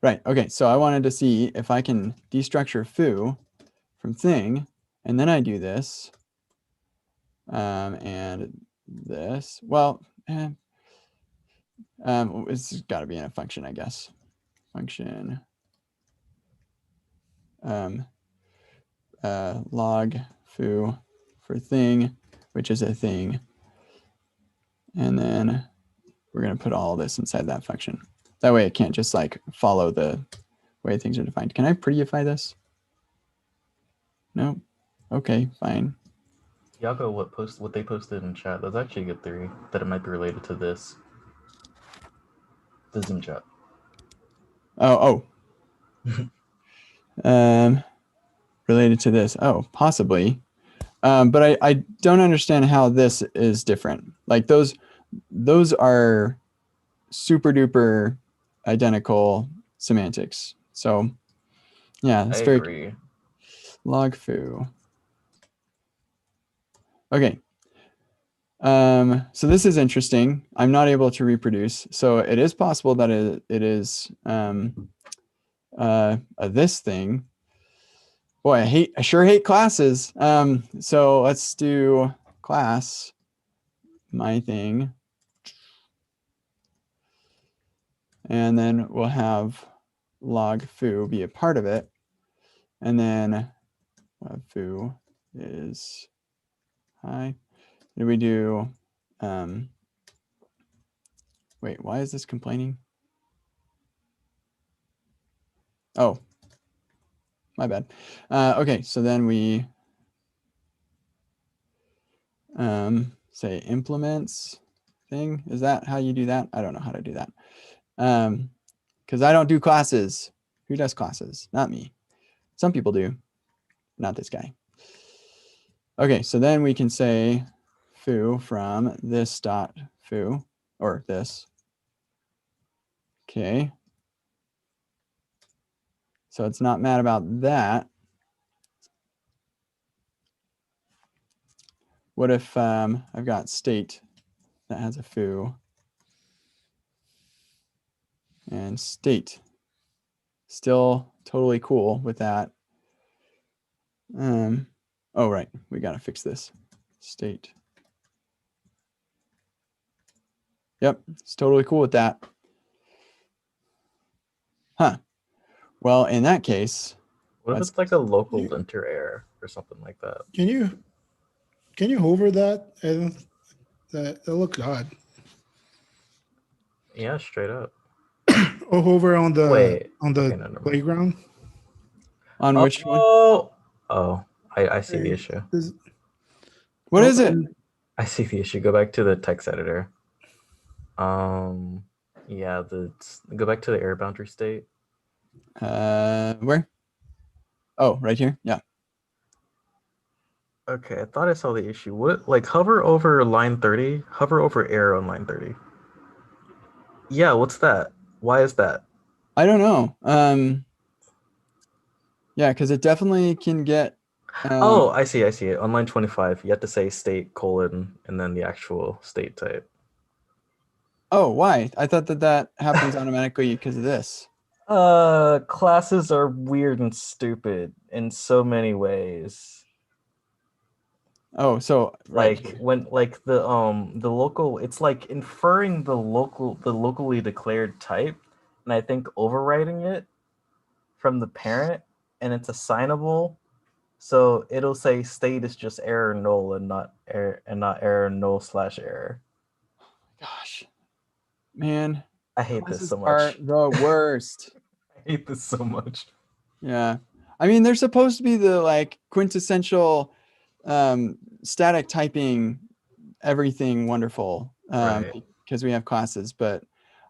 Right. Okay. So I wanted to see if I can destructure foo from thing, and then I do this and this. Well, it's got to be in a function, I guess. Function log foo for thing, which is a thing. And then we're going to put all this inside that function. That way it can't just like follow the way things are defined. Can I prettyify this? No? Okay, fine. Yago, what they posted in chat, that's actually a good theory that it might be related to this. The Zoom chat. Oh. Related to this. Oh, possibly. But I don't understand how this is different. Like those are super duper identical semantics. So yeah, that's very agree. Log foo. Okay. So this is interesting. I'm not able to reproduce. So it is possible that it is this thing. Boy, I sure hate classes. So let's do class my thing. And then we'll have log foo be a part of it. And then foo is hi. Did we do wait, why is this complaining? Oh, my bad. Okay, so then we say implements thing. Is that how you do that? I don't know how to do that. Because I don't do classes. Who does classes? Not me. Some people do, not this guy. Okay, so then we can say foo from this dot foo, or this. Okay. So it's not mad about that. What if I've got state that has a foo and state? Still totally cool with that. Oh, right. We got to fix this. State. Yep. It's totally cool with that. Huh. Well, in that case. What if it's like a local linter error or something like that? Can you hover that? And that looks odd. Yeah, straight up. Or hover on the Wait, okay, no, playground. On which one? Oh, I see the issue. What is it? I see the issue. Go back to the text editor. Yeah, go back to the error boundary state. Where? Oh, right here. Yeah. Okay, I thought I saw the issue. What, like, hover over line 30, hover over error on line 30. Yeah, what's that? Why is that? I don't know. Yeah, because it definitely can get. Oh, I see it. On line 25, you have to say state : and then the actual state type. Oh, why? I thought that happens automatically because of this. Classes are weird and stupid in so many ways. Oh, so right. Like when the local, it's like inferring the locally declared type, and I think overwriting it from the parent, and it's assignable, so it'll say state is just error null and not error null / error. Gosh, man, I hate this classes so are much. the worst. I hate this so much. Yeah, I mean they're supposed to be the like quintessential static typing, everything wonderful, Right. because we have classes, but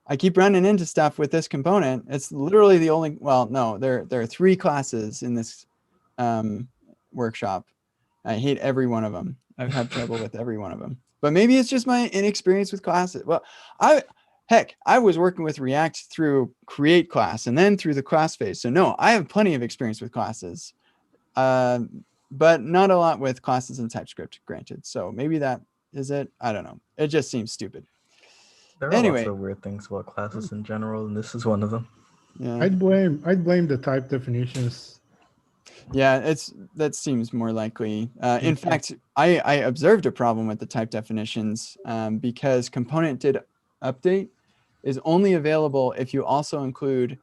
I keep running into stuff with this component. It's literally the only, well, no, there are 3 classes in this workshop. I hate every one of them. I've had trouble with every one of them, but maybe it's just my inexperience with classes. Well, I was working with React through create class and then through the class phase. So no, I have plenty of experience with classes, but not a lot with classes in TypeScript, granted. So maybe that is it. I don't know. It just seems stupid. There are lots of weird things about classes in general, and this is one of them. Yeah. I'd blame the type definitions. Yeah, that seems more likely. In fact, I observed a problem with the type definitions because component did update is only available if you also include,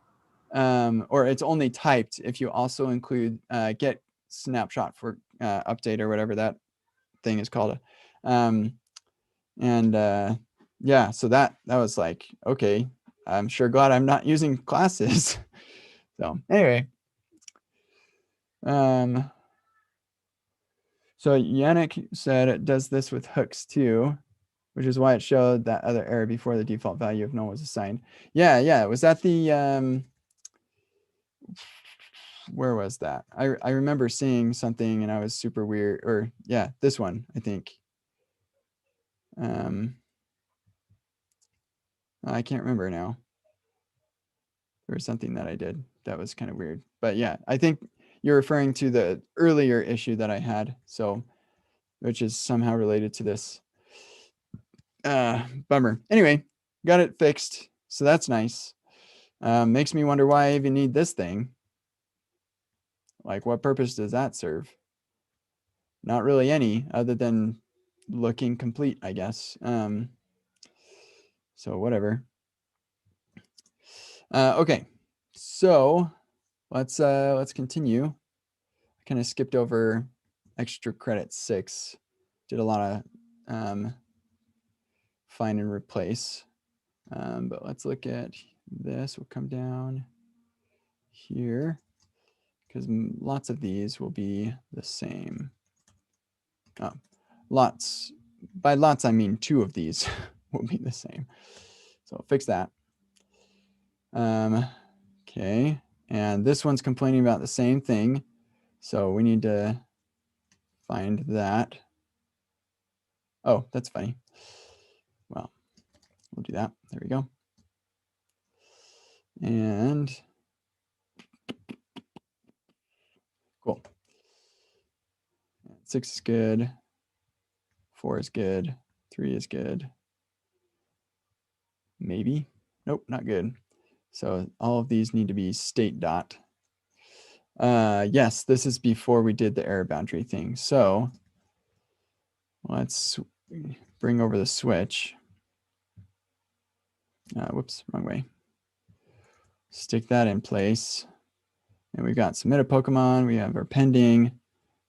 or it's only typed if you also include get snapshot for update or whatever that thing is called. Yeah, so that was like, okay, I'm sure glad I'm not using classes. So anyway. So Yannick said it does this with hooks too, which is why it showed that other error before the default value of null was assigned. Yeah. Was that the, where was that? I remember seeing something and I was super weird, or yeah, this one, I think. I can't remember now. There was something that I did that was kind of weird, but yeah, I think you're referring to the earlier issue that I had. So, which is somehow related to this. Bummer. Anyway, got it fixed. So that's nice. Makes me wonder why I even need this thing. Like, what purpose does that serve? Not really any, other than looking complete, I guess. So whatever. Okay, so let's continue. I kind of skipped over extra credit 6. Did a lot of find and replace. But let's look at this. We'll come down here because lots of these will be the same. Oh, lots. By lots, I mean 2 of these will be the same. So I'll fix that. Okay, and this one's complaining about the same thing. So we need to find that. Oh, that's funny. Well, we'll do that. There we go. And cool. 6 is good. 4 is good. 3 is good. Maybe. Nope, not good. So all of these need to be state dot. Yes, this is before we did the error boundary thing. So let's bring over the switch. Whoops, wrong way. Stick that in place. And we've got submit a Pokemon. We have our pending.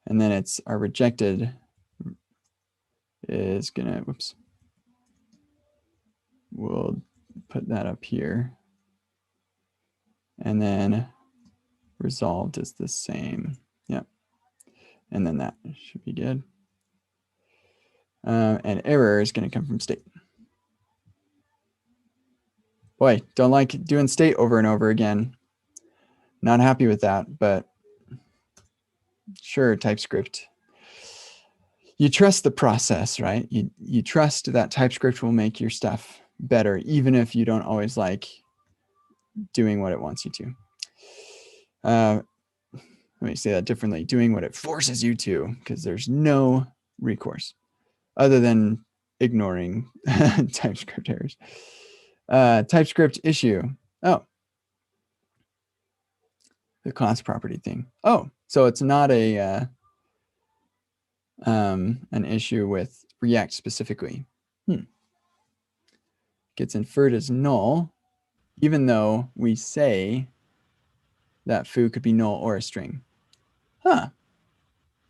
And then it's our rejected is gonna, whoops. We'll put that up here. And then resolved is the same. Yep. And then that should be good. And error is going to come from state. Boy, don't like doing state over and over again. Not happy with that, but sure, TypeScript. You trust the process, right? You trust that TypeScript will make your stuff better, even if you don't always like doing what it wants you to. Let me say that differently. Doing what it forces you to, because there's no recourse other than ignoring TypeScript errors. TypeScript issue. Oh, the class property thing. Oh, so it's not a an issue with React specifically. Gets inferred as null, even though we say that foo could be null or a string. Huh.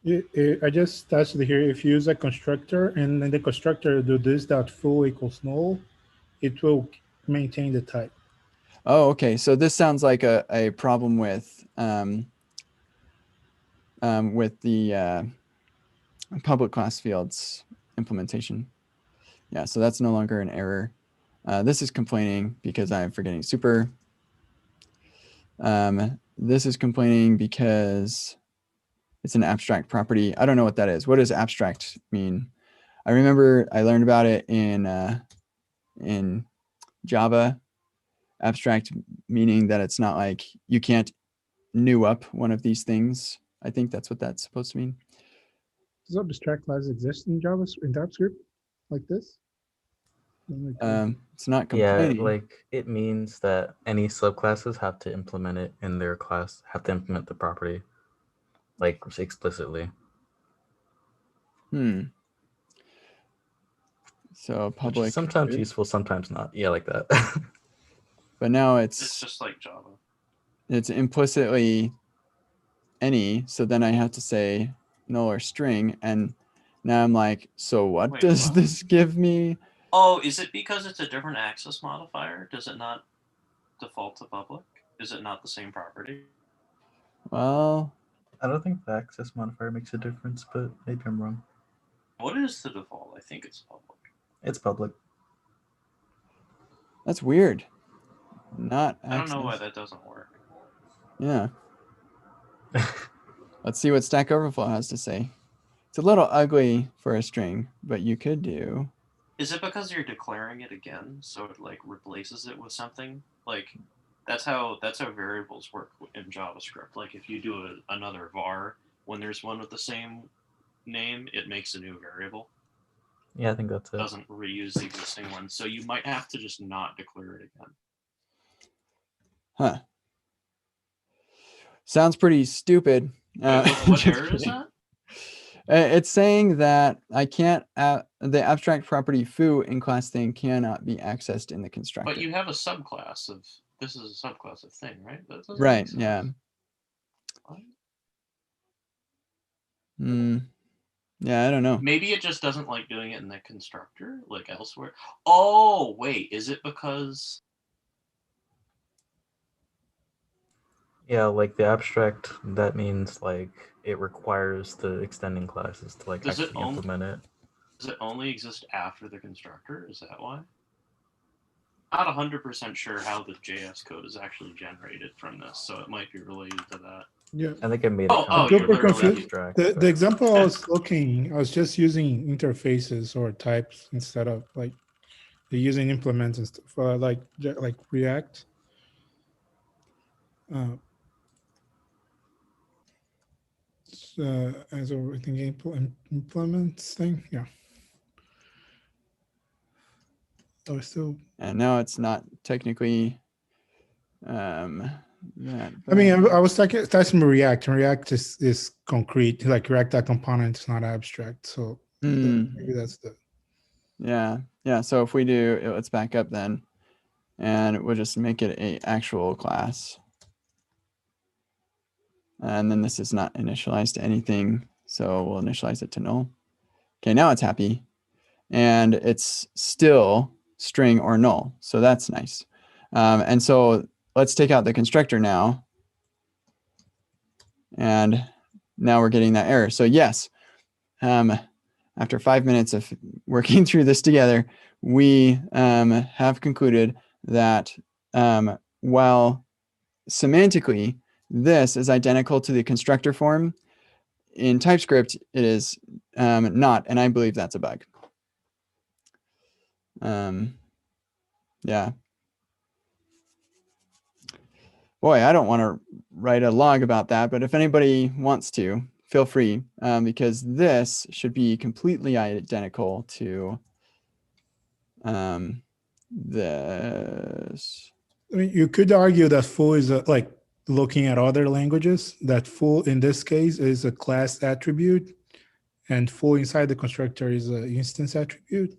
I just tested here. If you use a constructor and then the constructor do this dot foo equals null, it will maintain the type. Oh, okay. So this sounds like a problem with the public class fields implementation. Yeah, so that's no longer an error. This is complaining because I'm forgetting super. This is complaining because it's an abstract property. I don't know what that is. What does abstract mean? I remember I learned about it in Java. Abstract meaning that it's not like you can't new up one of these things. I think that's what that's supposed to mean. Does abstract class exist in Java in TypeScript like this? It's not complaining. Yeah, like it means that any subclasses have to implement it in their class, have to implement the property, like explicitly. So public. Which is sometimes useful, sometimes not. Yeah, like that. But now It's just like Java. It's implicitly any, so then I have to say null or string, and now I'm like, so what Wait, does what? this give me? Oh, is it because it's a different access modifier? Does it not default to public? Is it not the same property? Well, I don't think the access modifier makes a difference, but maybe I'm wrong. What is the default? I think it's public. It's public. that's weird. Not access. I don't know why that doesn't work. Yeah. Let's see what Stack Overflow has to say. It's a little ugly for a string, but you could do. Is it because you're declaring it again, so it like replaces it with something? Like that's how variables work in JavaScript. Like if you do another var when there's one with the same name, it makes a new variable. Yeah, I think that's it. It doesn't reuse the existing one, so you might have to just not declare it again. Huh. Sounds pretty stupid. What error is that? It's saying that I can't, the abstract property foo in class thing cannot be accessed in the constructor. But you have a subclass of, this is a subclass of thing, right? That doesn't Right, make sense. yeah. What? Yeah, I don't know. Maybe it just doesn't like doing it in the constructor, like elsewhere. Oh, wait, is it because Yeah, like the abstract, that means like it requires the extending classes to like Does it actually only implement it. does it only exist after the constructor? Is that why? Not 100% sure how the JS code is actually generated from this, so it might be related to that. Yeah. I think I made it Oh, come I'm you're from super literally abstract. The but- example I was looking, I was just using interfaces or types instead of like using implements and stuff like React. As a I think implements thing, yeah. So still. And now it's not technically that. I mean, but- I was testing React, and React is concrete. Like React component is not abstract, so maybe that's the. Yeah, yeah. So if we do, let's back up then, and we'll just make it a actual class. And then this is not initialized to anything, so we'll initialize it to null. Okay, now it's happy, and it's still string or null, so that's nice. And so let's take out the constructor now, and now we're getting that error. So yes, after 5 minutes of working through this together, we have concluded that while semantically this is identical to the constructor form, in TypeScript it is not, and I believe that's a bug. Yeah. Boy, I don't want to write a log about that, but if anybody wants to, feel free, because this should be completely identical to this. I mean, you could argue that full is like looking at other languages. That full in this case is a class attribute, and full inside the constructor is an instance attribute.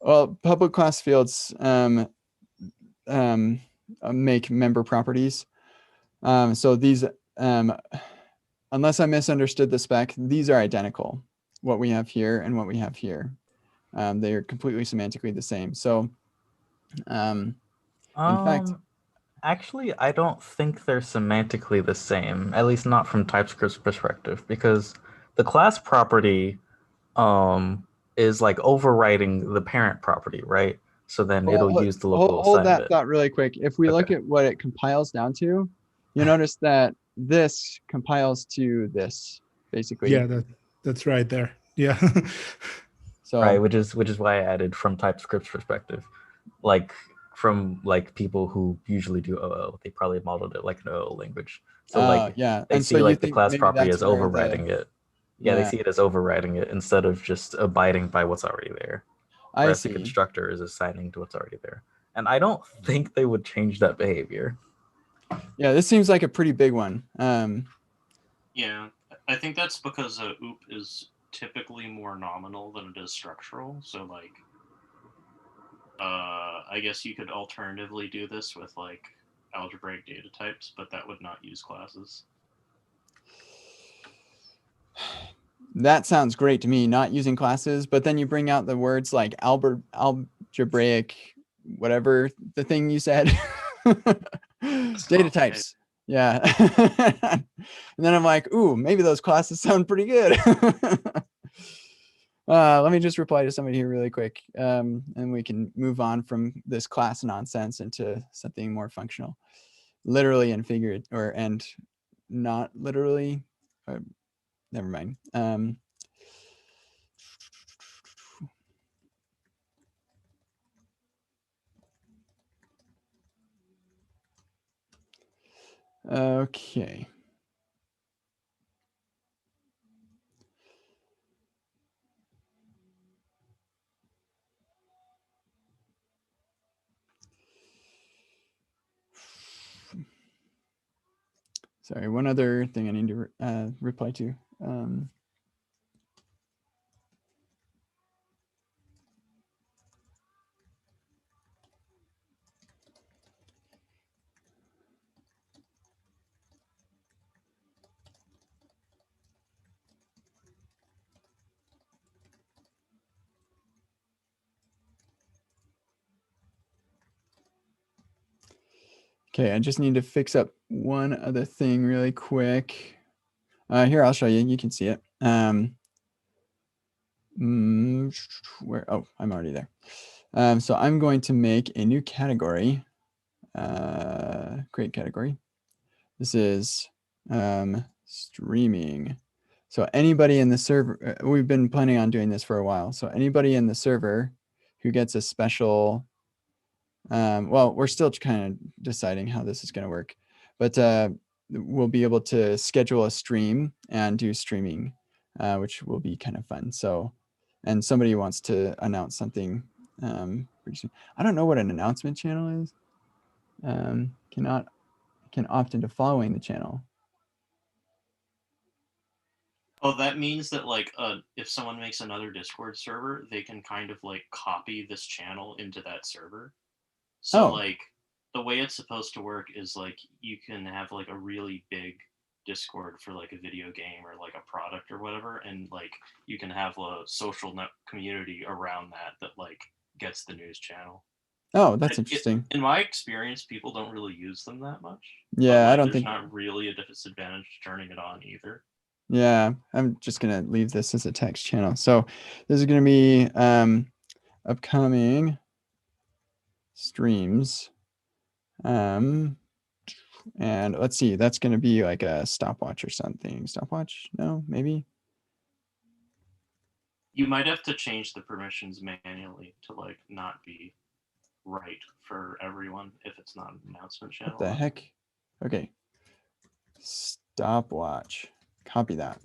Well, public class fields make member properties. So these, unless I misunderstood the spec, these are identical. What we have here and what we have here, they are completely semantically the same. So, in fact, Actually, I don't think they're semantically the same, at least not from TypeScript's perspective, because the class property is like overriding the parent property, right? So then it'll use the local hold that assignment. thought really quick. If we look Okay. at what it compiles down to, you'll notice that this compiles to this, basically. Yeah, that's right there. Yeah. So Right, which is why I added from TypeScript's perspective, like from like people who usually do OO, they probably modeled it like an OO language. So like yeah, they and see so you like the think class maybe property that's as where the- overriding it. Yeah, they see it as overriding it instead of just abiding by what's already there. I Whereas see. the constructor is assigning to what's already there. And I don't think they would change that behavior. Yeah, this seems like a pretty big one. Yeah, I think that's because OOP is typically more nominal than it is structural. So like, I guess you could alternatively do this with like algebraic data types, but that would not use classes. That sounds great to me, not using classes, but then you bring out the words like algebraic, whatever the thing you said, data types. Yeah. And then I'm like, ooh, maybe those classes sound pretty good. Let me just reply to somebody here really quick, and we can move on from this class nonsense into something more functional, literally and figured, and not literally. Never mind. Okay. Sorry, one other thing I need to reply to. Okay, I just need to fix up one other thing really quick. Here, I'll show you. You can see it. Where? Oh, I'm already there. So I'm going to make a new category. Create category. This is streaming. So anybody in the server, we've been planning on doing this for a while. So anybody in the server who gets a special, well, we're still kind of deciding how this is going to work, but we'll be able to schedule a stream and do streaming, which will be kind of fun. So, and somebody wants to announce something pretty soon. I don't know what an announcement channel is. Can opt into following the channel. Oh, that means that like if someone makes another Discord server, they can kind of like copy this channel into that server. So like the way it's supposed to work is like you can have like a really big Discord for like a video game or like a product or whatever, and like you can have a social net community around that like gets the news channel. Oh, that's interesting. In my experience, people don't really use them that much. Yeah, like, I don't there's think. not really a disadvantage to turning it on either. Yeah, I'm just gonna leave this as a text channel. So this is gonna be upcoming streams. And let's see, that's gonna be like a stopwatch or something. Stopwatch? No, maybe. You might have to change the permissions manually to like not be right for everyone if it's not an announcement channel. What the heck? Okay. Stopwatch. Copy that.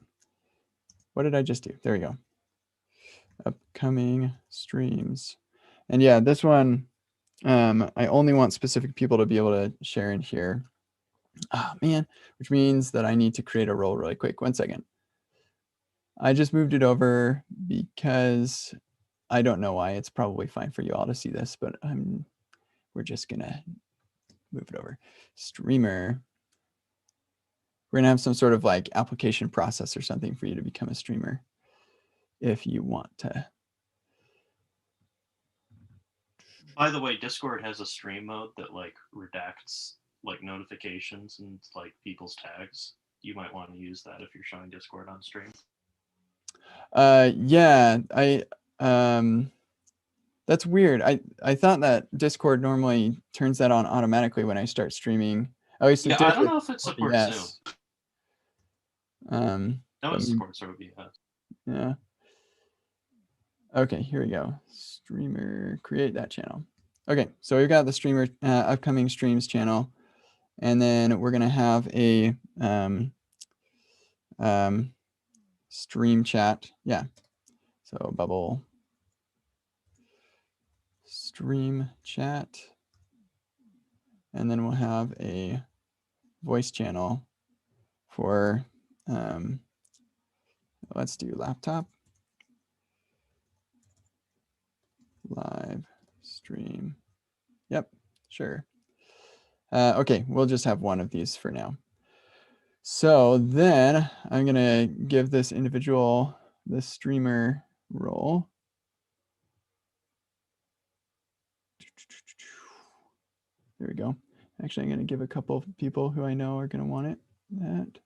What did I just do? There we go. Upcoming streams. And yeah, this one, I only want specific people to be able to share in here. Oh man, which means that I need to create a role really quick. 1 second. I just moved it over because I don't know why. It's probably fine for you all to see this, but we're just gonna move it over. Streamer. We're gonna have some sort of like application process or something for you to become a streamer if you want to. By the way, Discord has a stream mode that like redacts like notifications and like people's tags. You might want to use that if you're showing Discord on stream. Yeah, that's weird. I thought that Discord normally turns that on automatically when I start streaming. I used to Yeah, do I it don't with know if it supports OBS. Zoom. No, it supports OBS. Yeah. Okay, here we go. Streamer, create that channel. Okay, so we've got the streamer upcoming streams channel, and then we're gonna have a stream chat. Yeah. So bubble stream chat, and then we'll have a voice channel for let's do laptop live stream. Yep, sure. Okay, we'll just have one of these for now. So then I'm gonna give this individual the streamer role. There we go. Actually, I'm gonna give a couple of people who I know are gonna want it that.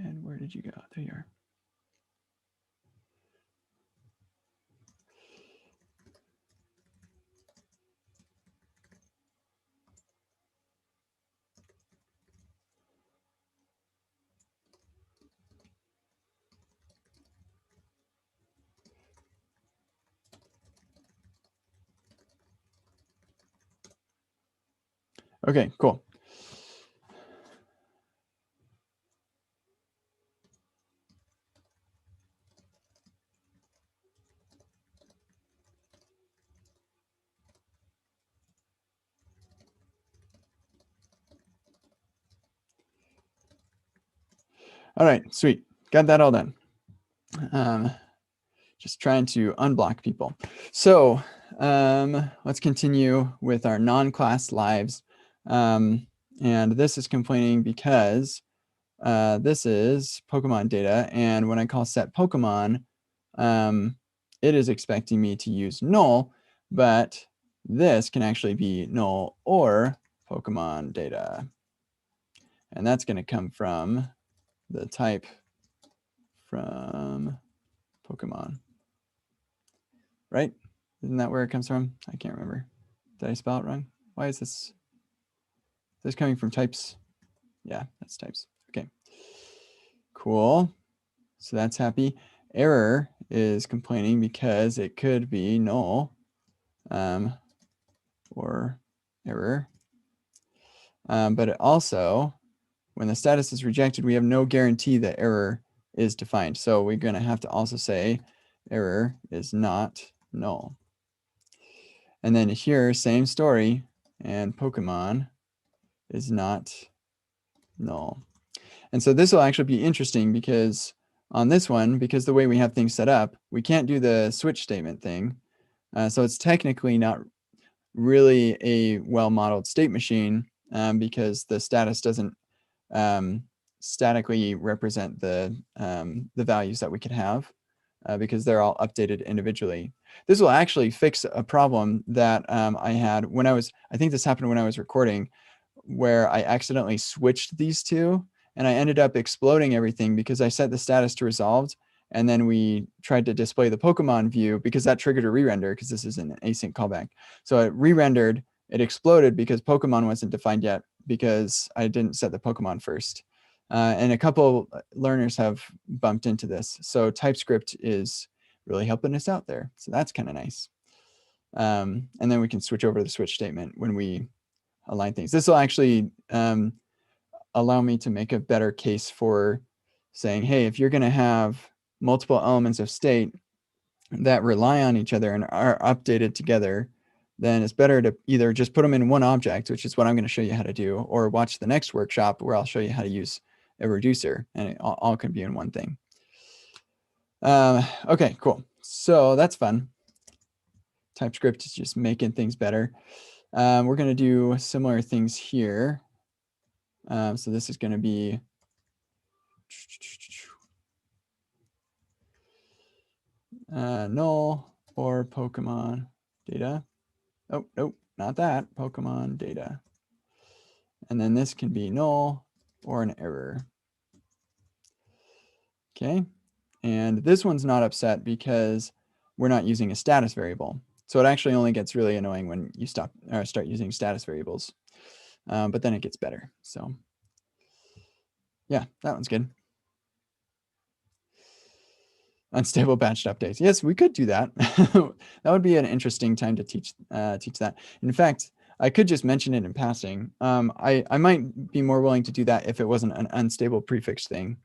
And where did you go? There you are. Okay, cool. All right, sweet. Got that all done. Just trying to unblock people. So let's continue with our non-class lives. And this is complaining because this is Pokemon data. And when I call set Pokemon, it is expecting me to use null, but this can actually be null or Pokemon data. And that's going to come from the type from Pokemon, right? Isn't that where it comes from? I can't remember. Did I spell it wrong? Why is this coming from types? Yeah, that's types. Okay, cool. So that's happy. Error is complaining because it could be null or error. But it also, when the status is rejected, we have no guarantee that error is defined. So we're going to have to also say error is not null. And then here, same story, and Pokemon is not null. And so this will actually be interesting because on this one, because the way we have things set up, we can't do the switch statement thing. So it's technically not really a well-modeled state machine because the status doesn't statically represent the values that we could have because they're all updated individually. This will actually fix a problem that I had when I think this happened when I was recording, where I accidentally switched these two and I ended up exploding everything because I set the status to resolved and then we tried to display the Pokemon view because that triggered a re-render because this is an async callback. So it re-rendered, it exploded because Pokemon wasn't defined yet because I didn't set the Pokemon first. And a couple learners have bumped into this. So TypeScript is really helping us out there. So that's kind of nice. And then we can switch over to the switch statement when we align things. This will actually allow me to make a better case for saying, hey, if you're going to have multiple elements of state that rely on each other and are updated together, then it's better to either just put them in one object, which is what I'm going to show you how to do, or watch the next workshop where I'll show you how to use a reducer, and it all can be in one thing. Okay, cool. So that's fun. TypeScript is just making things better. We're going to do similar things here. So this is going to be null or Pokemon data. Oh, nope, not that. Pokemon data. And then this can be null or an error. Okay. And this one's not upset because we're not using a status variable. So it actually only gets really annoying when you start using status variables. But then it gets better. So yeah, that one's good. Unstable batched updates. Yes, we could do that. That would be an interesting time to teach that. In fact, I could just mention it in passing. I might be more willing to do that if it wasn't an unstable prefix thing.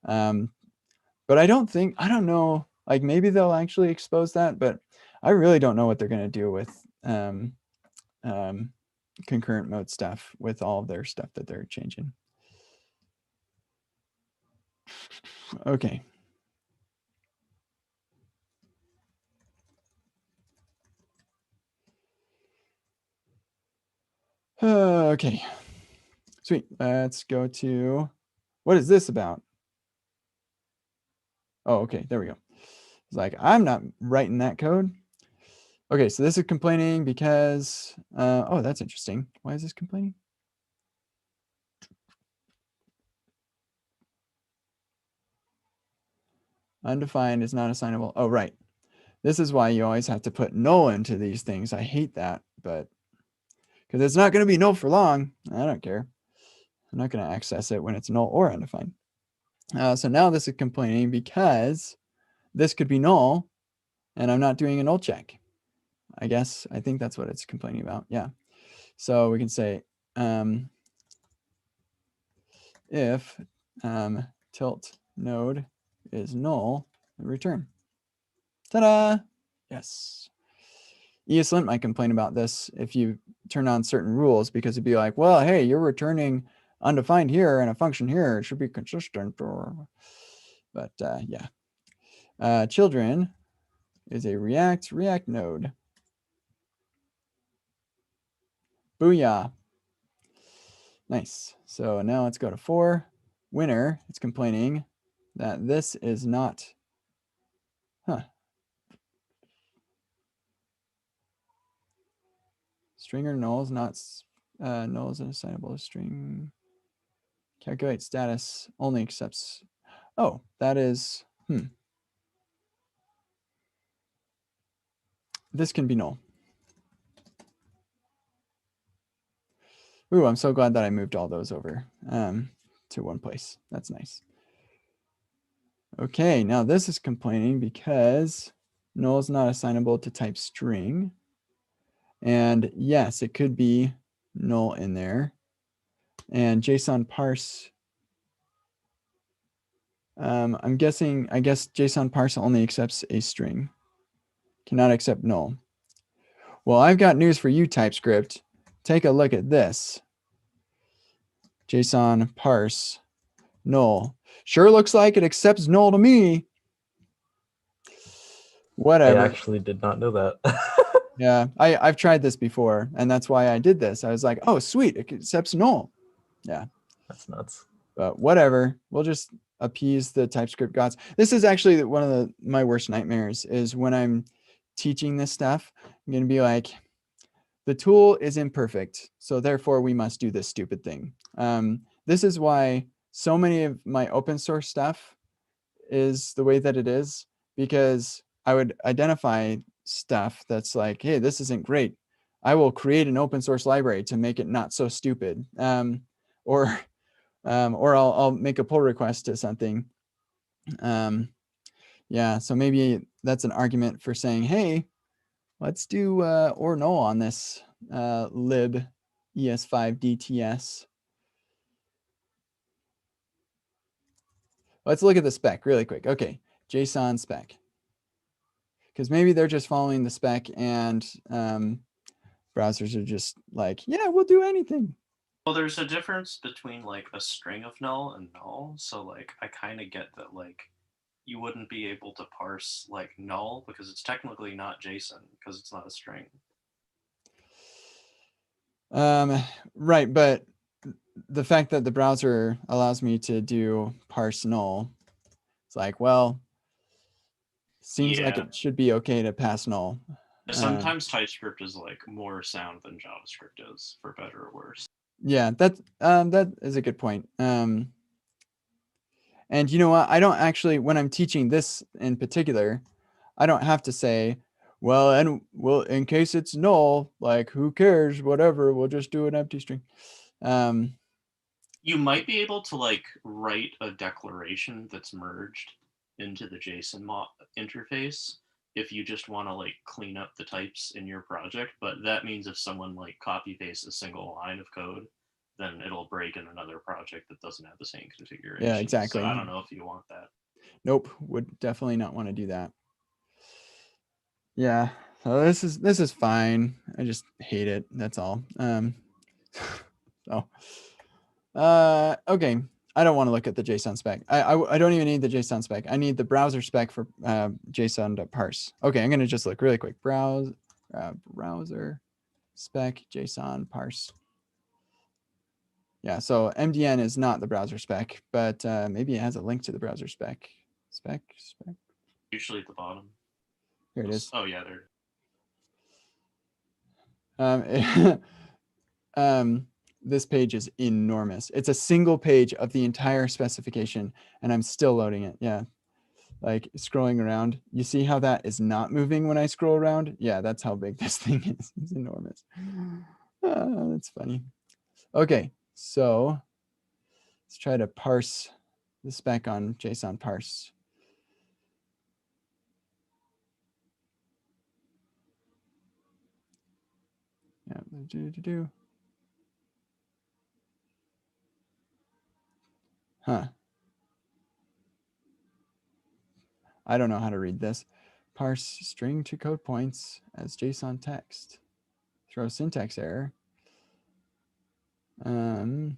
But I don't know, like maybe they'll actually expose that, but I really don't know what they're going to do with concurrent mode stuff with all of their stuff that they're changing. Okay. Okay. Sweet. Let's go to, what is this about? Oh, okay. There we go. It's like, I'm not writing that code. Okay, so this is complaining because, oh, that's interesting. Why is this complaining? Undefined is not assignable. Oh, right. This is why you always have to put null into these things. I hate that, but because it's not going to be null for long. I don't care. I'm not going to access it when it's null or undefined. So now this is complaining because this could be null and I'm not doing a null check. I think that's what it's complaining about. Yeah. So we can say if tilt node is null, return. Ta-da! Yes. ESLint might complain about this if you turn on certain rules because it'd be like, well, hey, you're returning undefined here and a function here. It should be consistent. But yeah. Children is a React node. Booyah. Nice. So now let's go to 4. Winner, it's complaining that this is not, String or null is not, null is an assignable string. Calculate status only accepts, oh, that is, this can be null. Ooh, I'm so glad that I moved all those over to one place. That's nice. Okay, now this is complaining because null is not assignable to type string. And yes, it could be null in there. And JSON parse, I guess JSON parse only accepts a string, cannot accept null. Well, I've got news for you, TypeScript. Take a look at this. JSON parse null. Sure looks like it accepts null to me. Whatever. I actually did not know that. Yeah, I've tried this before, and that's why I did this. I was like, oh, sweet, it accepts null. Yeah. That's nuts. But whatever, we'll just appease the TypeScript gods. This is actually one of my worst nightmares is when I'm teaching this stuff, I'm going to be like, the tool is imperfect, so therefore we must do this stupid thing. This is why so many of my open source stuff is the way that it is, because I would identify stuff that's like, hey, this isn't great. I will create an open source library to make it not so stupid. Or I'll make a pull request to something. Yeah, so maybe that's an argument for saying, hey, let's do or null on this lib es5dts. Let's look at the spec really quick. Okay, JSON spec. Because maybe they're just following the spec and browsers are just like, yeah, we'll do anything. Well, there's a difference between like a string of null and null. So like, I kind of get that like you wouldn't be able to parse like null because it's technically not JSON because it's not a string. Right, but the fact that the browser allows me to do parse null, it's like, well, seems like Yeah. it should be okay to pass null. Sometimes TypeScript is like more sound than JavaScript is, for better or worse. Yeah, that is a good point. And you know what? I don't actually, when I'm teaching this in particular, I don't have to say, well, in case it's null, like who cares? Whatever, we'll just do an empty string. You might be able to like write a declaration that's merged into the JSON interface if you just want to like clean up the types in your project, but that means if someone like copy pastes a single line of code, then it'll break in another project that doesn't have the same configuration. Yeah, exactly. So I don't know if you want that. Nope, would definitely not want to do that. Yeah, so this is fine. I just hate it. That's all. So, okay. I don't want to look at the JSON spec. I don't even need the JSON spec. I need the browser spec for JSON.parse. Okay, I'm gonna just look really quick. Browser spec JSON parse. Yeah, so MDN is not the browser spec, but maybe it has a link to the browser spec. Spec. Usually at the bottom. Here it is. Oh yeah, there. This page is enormous. It's a single page of the entire specification, and I'm still loading it. Yeah, like scrolling around. You see how that is not moving when I scroll around? Yeah, that's how big this thing is. It's enormous. That's funny. Okay, so let's try to parse the spec on JSON parse. Yeah, Huh. I don't know how to read this. Parse string to code points as JSON text. Throw syntax error. I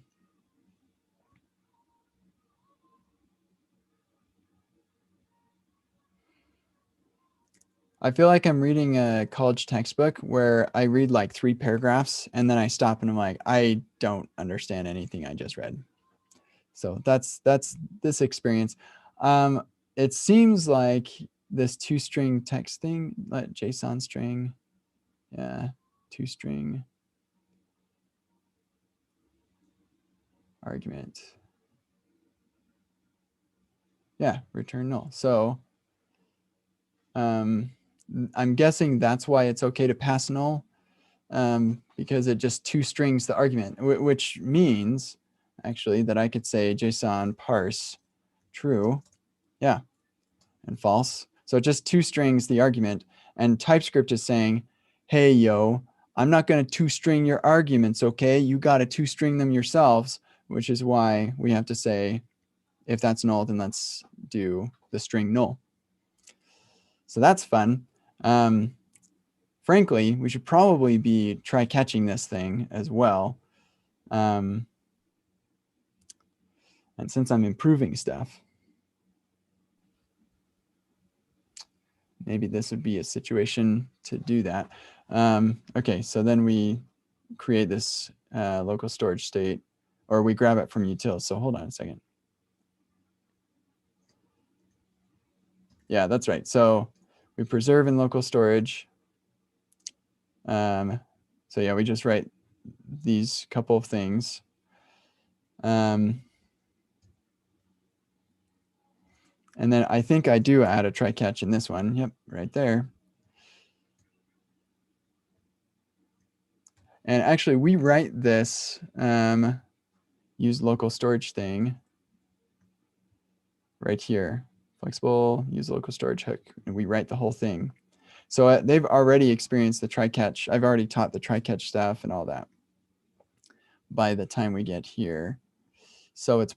feel like I'm reading a college textbook where I read like 3 paragraphs and then I stop and I'm like, I don't understand anything I just read. So that's this experience. It seems like this 2-string text thing, JSON string, yeah, 2-string. argument. Yeah, return null. So I'm guessing that's why it's okay to pass null, because it just toStrings the argument, which means actually that I could say JSON parse true, yeah, and false. So it just toStrings the argument, and TypeScript is saying, hey, yo, I'm not going to toString your arguments, okay? You got to toString them yourselves, which is why we have to say, if that's null, then let's do the string null. So that's fun. Frankly, we should probably be try catching this thing as well. And since I'm improving stuff, maybe this would be a situation to do that. Okay, so then we create this local storage state, or we grab it from util. So hold on a second. Yeah, that's right. So we preserve in local storage. So yeah, we just write these couple of things. And then I think I do add a try catch in this one. Yep, right there. And actually, we write this use local storage thing right here. Flexible, use local storage hook, and we write the whole thing. So they've already experienced the try catch. I've already taught the try catch stuff and all that by the time we get here. So it's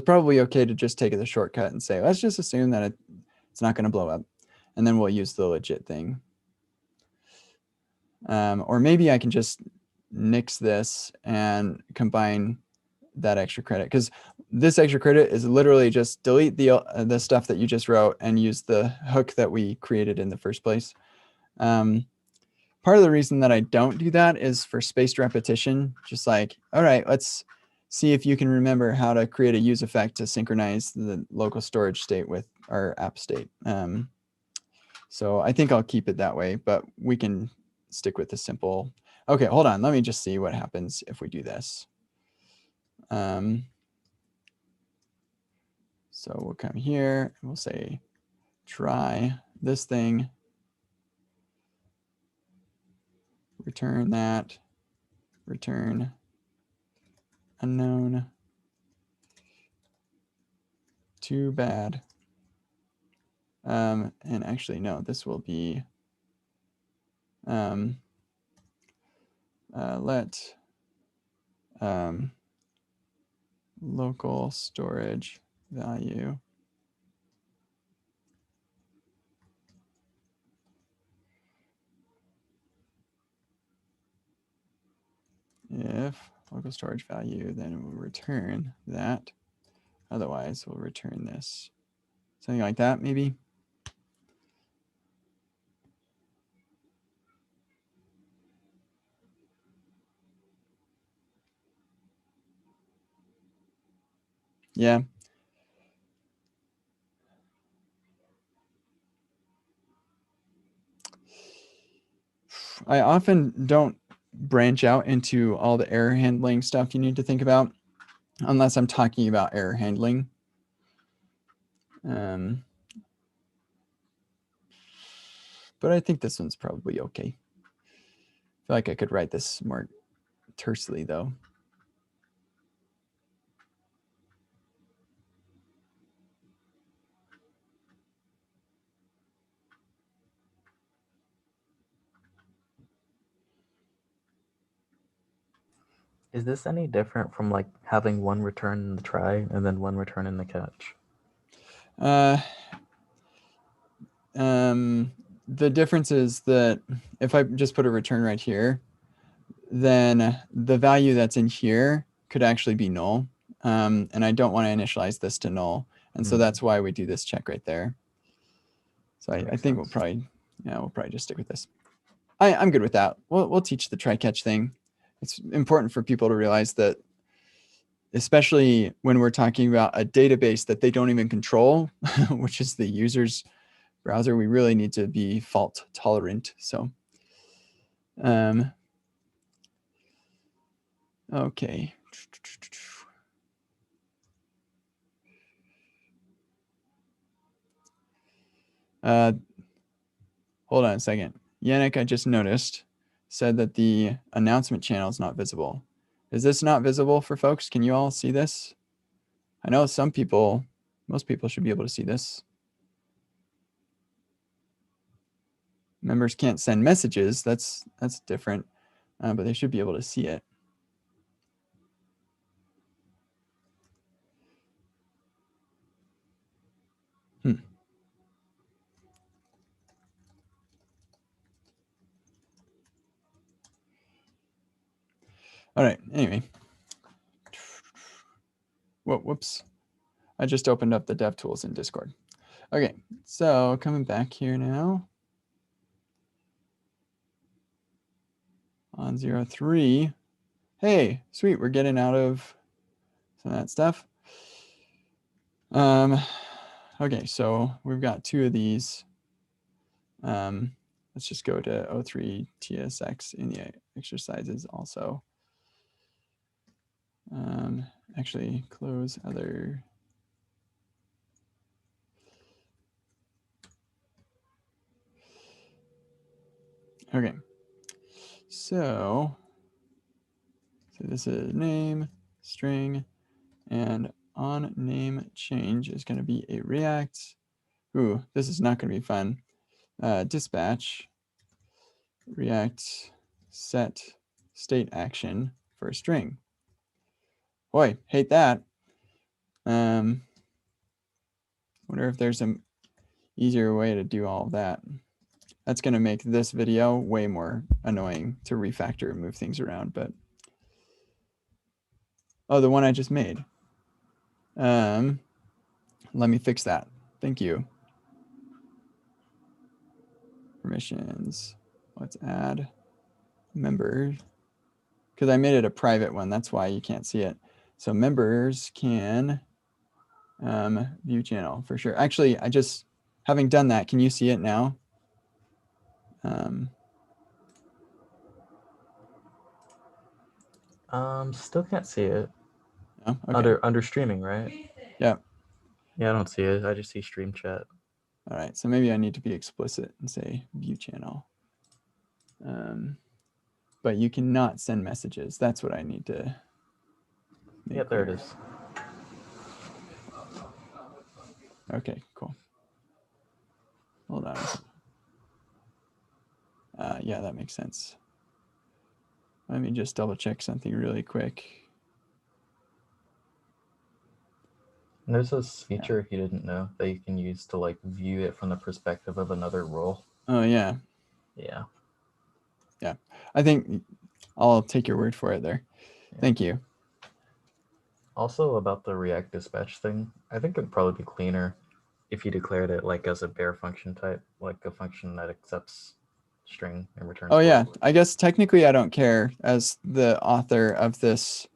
probably okay to just take the shortcut and say, let's just assume that it's not going to blow up, and then we'll use the legit thing. Or maybe I can just nix this and combine that extra credit, because this extra credit is literally just delete the stuff that you just wrote and use the hook that we created in the first place. Part of the reason that I don't do that is for spaced repetition. Just like, all right, let's see if you can remember how to create a use effect to synchronize the local storage state with our app state. So I think I'll keep it that way, but we can stick with the simple. Okay, hold on. Let me just see what happens if we do this. So we'll come here and we'll say, try this thing, return that, return unknown, too bad. And actually, no, this will be let local storage value if local storage value, then we'll return that. Otherwise, we'll return this. Something like that, maybe. Yeah. I often don't branch out into all the error handling stuff you need to think about, unless I'm talking about error handling. But I think this one's probably okay. I feel like I could write this more tersely, though. Is this any different from like having one return in the try and then one return in the catch? The difference is that if I just put a return right here, then the value that's in here could actually be null. And I don't want to initialize this to null. And so that's why we do this check right there. So I think we'll probably just stick with this. I'm good with that. We'll teach the try catch thing. It's important for people to realize that, especially when we're talking about a database that they don't even control, which is the user's browser, we really need to be fault tolerant. So, Okay. Hold on a second. Yannick, I just noticed, said that the announcement channel is not visible. Is this not visible for folks? Can you all see this? I know some people, most people should be able to see this. Members can't send messages. That's different, but they should be able to see it. All right, anyway. Whoops. I just opened up the DevTools in Discord. Okay, so coming back here now. On 0.3. Hey, sweet, we're getting out of some of that stuff. Okay, so we've got 2 of these. Let's just go to 0.3 TSX in the exercises also. Actually, close other. Okay, so this is name, string, and on name change is going to be a React. Ooh, this is not going to be fun. Dispatch React set state action for a string. Boy, hate that. Wonder if there's some easier way to do all of that. That's going to make this video way more annoying to refactor and move things around. But oh, the one I just made. Let me fix that. Thank you. Permissions. Let's add member, because I made it a private one. That's why you can't see it. So members can view channel for sure. Actually, I just, having done that, can you see it now? Still can't see it. No? Okay. Under streaming, right? Yeah. Yeah, I don't see it. I just see stream chat. All right. So maybe I need to be explicit and say view channel. But you cannot send messages. That's what I need to make Yeah, there clear. it is. Okay, cool. Hold on. Yeah, that makes sense. Let me just double check something really quick. And there's this feature you didn't know that you can use to like view it from the perspective of another role. Oh, yeah. Yeah. Yeah. I think I'll take your word for it there. Yeah. Thank you. Also about the React dispatch thing, I think it'd probably be cleaner if you declared it like as a bare function type, like a function that accepts string and returns. Oh, yeah. I guess technically I don't care as the author of this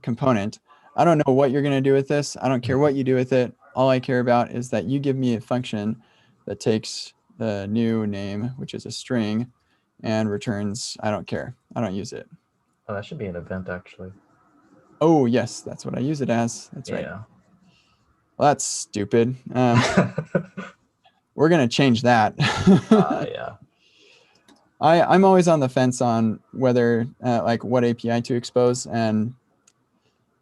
component. I don't know what you're going to do with this. I don't care what you do with it. All I care about is that you give me a function that takes the new name, which is a string, and returns, I don't care. I don't use it. Oh, that should be an event actually. Oh, yes, that's what I use it as. That's right. Yeah. Well, that's stupid. We're going to change that. Yeah. I'm always on the fence on whether, like, what API to expose. And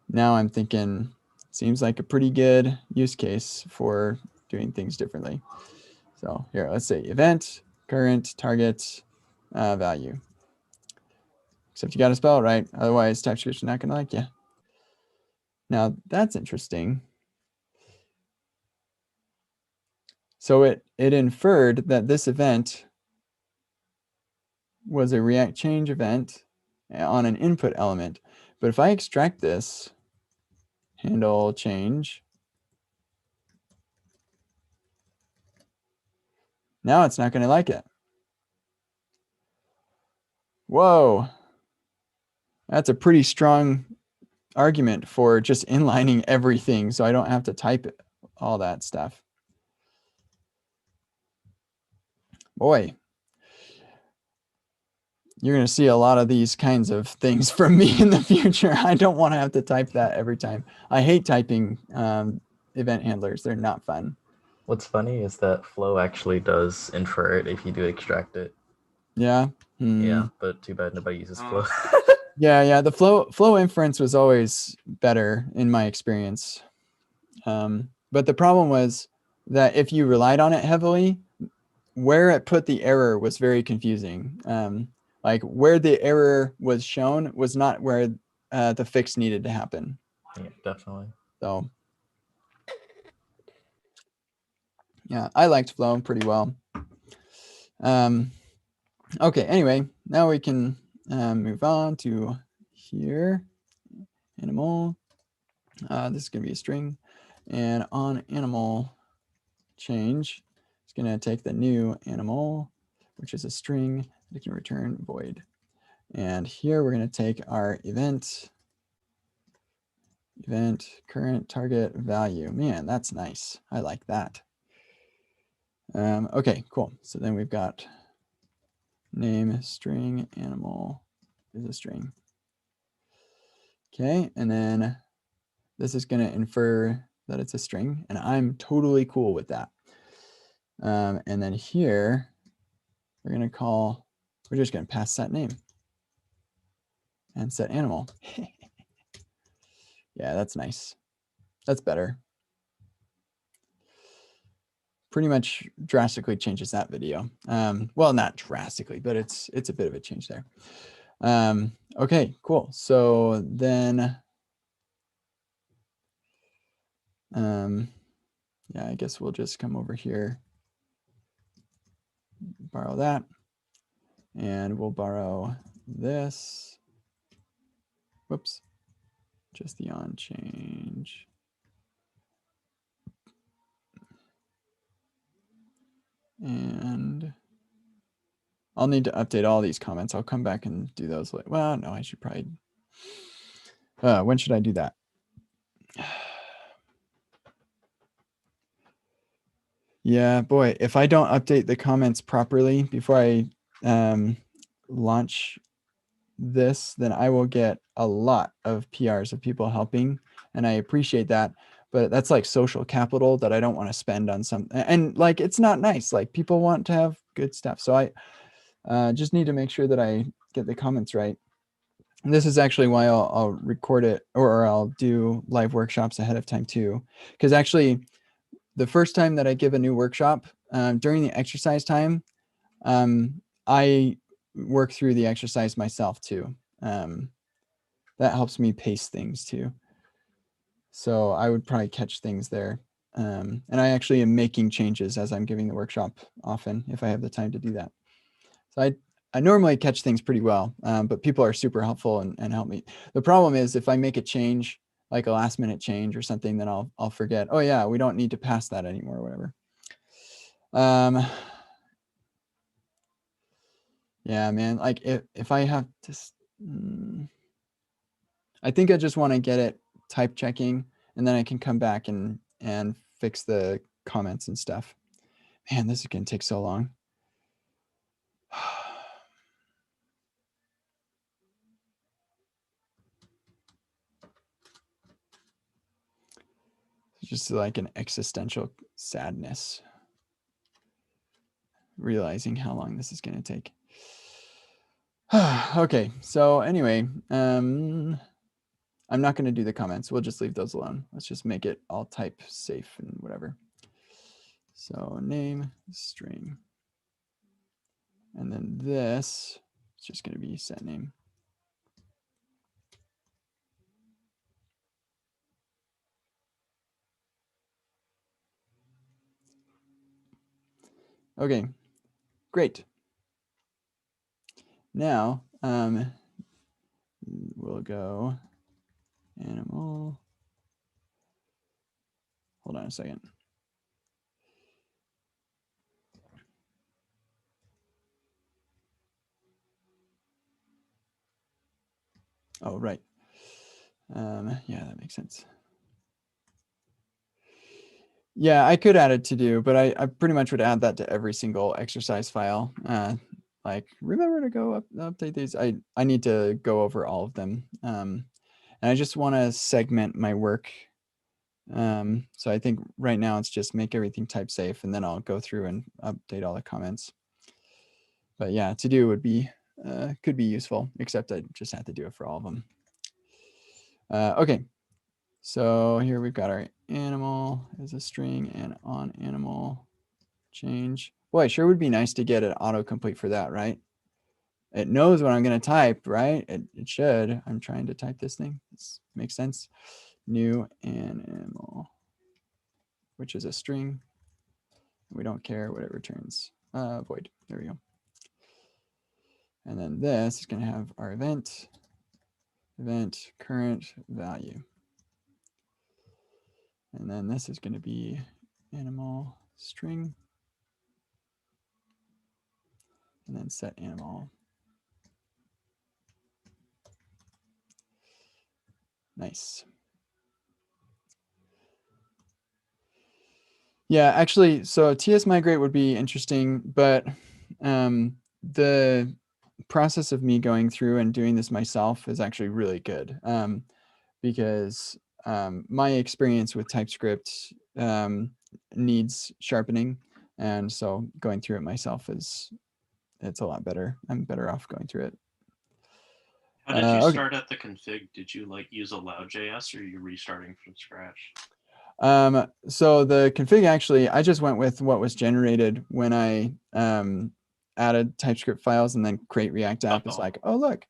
now I'm thinking, seems like a pretty good use case for doing things differently. So here, let's say event, current, target, value. Except you got to spell it right. Otherwise, TypeScript's not going to like you. Now, that's interesting. So it inferred that this event was a React change event on an input element. But if I extract this, handle change, now it's not going to like it. Whoa. That's a pretty strong argument for just inlining everything so I don't have to type it, all that stuff. Boy. you're going to see a lot of these kinds of things from me in the future. I don't want to have to type that every time. I hate typing event handlers. They're not fun. What's funny is that Flow actually does infer it if you do extract it. Yeah. Yeah, but too bad nobody uses Flow. Yeah. The flow inference was always better in my experience. But the problem was that if you relied on it heavily, where it put the error was very confusing. Like where the error was shown was not where the fix needed to happen. Yeah, definitely. So yeah, I liked Flow pretty well. Okay, anyway, now we can move on to here, animal. This is going to be a string. And on animal change, it's going to take the new animal, which is a string that can return void. And here we're going to take our event current target value. Man, that's nice. I like that. Okay, cool. So then we've got name string animal is a string. Okay, and then this is going to infer that it's a string, and I'm totally cool with that. And then here we're going to call, we're just going to pass set name and set animal. Yeah, that's nice. That's better. Pretty much drastically changes that video. Well, not drastically, but it's a bit of a change there. Okay, cool. So then, yeah, I guess we'll just come over here, borrow that, and we'll borrow this. Whoops, just the on change. And I'll need to update all these comments. I'll come back and do those later. Well, no, I should probably, when should I do that? Yeah, boy, if I don't update the comments properly before I launch this, then I will get a lot of PRs of people helping, and I appreciate that. But that's like social capital that I don't want to spend on something. And like, it's not nice. Like people want to have good stuff. So I just need to make sure that I get the comments right. And this is actually why I'll record it, or I'll do live workshops ahead of time too. Because actually, the first time that I give a new workshop, during the exercise time, I work through the exercise myself too. That helps me pace things too. So I would probably catch things there. And I actually am making changes as I'm giving the workshop often, if I have the time to do that. So I normally catch things pretty well, but people are super helpful and help me. The problem is if I make a change, like a last minute change or something, then I'll forget, oh yeah, we don't need to pass that anymore or whatever. Yeah, man, like if I have to, I think I just want to get it type checking, and then I can come back and fix the comments and stuff. Man, this is going to take so long. It's just like an existential sadness, realizing how long this is going to take. Okay, so anyway, I'm not going to do the comments. We'll just leave those alone. Let's just make it all type safe and whatever. So name string. And then this is just going to be set name. Okay, great. Now we'll go animal. Hold on a second. Oh, right. Yeah, that makes sense. Yeah, I could add a to do, but I pretty much would add that to every single exercise file. like, remember to go update these. I need to go over all of them. And I just want to segment my work. So I think right now it's just make everything type safe, and then I'll go through and update all the comments. But yeah, to do would be, could be useful, except I just have to do it for all of them. Okay, so here we've got our animal as a string and on animal change. Boy, it sure would be nice to get an autocomplete for that, right? It knows what I'm going to type, right? It should. I'm trying to type this thing. This makes sense. New animal, which is a string. We don't care what it returns. Void. There we go. And then this is going to have our event current value. And then this is going to be animal string. And then set animal. Nice. Yeah, actually, so TS migrate would be interesting, but the process of me going through and doing this myself is actually really good, because my experience with TypeScript needs sharpening, and so going through it myself it's a lot better. I'm better off going through it. How did you Okay. start at the config? Did you like use allow.js, or are you restarting from scratch? So the config, actually, I just went with what was generated when I added TypeScript files, and then create React app. It's like, oh, look.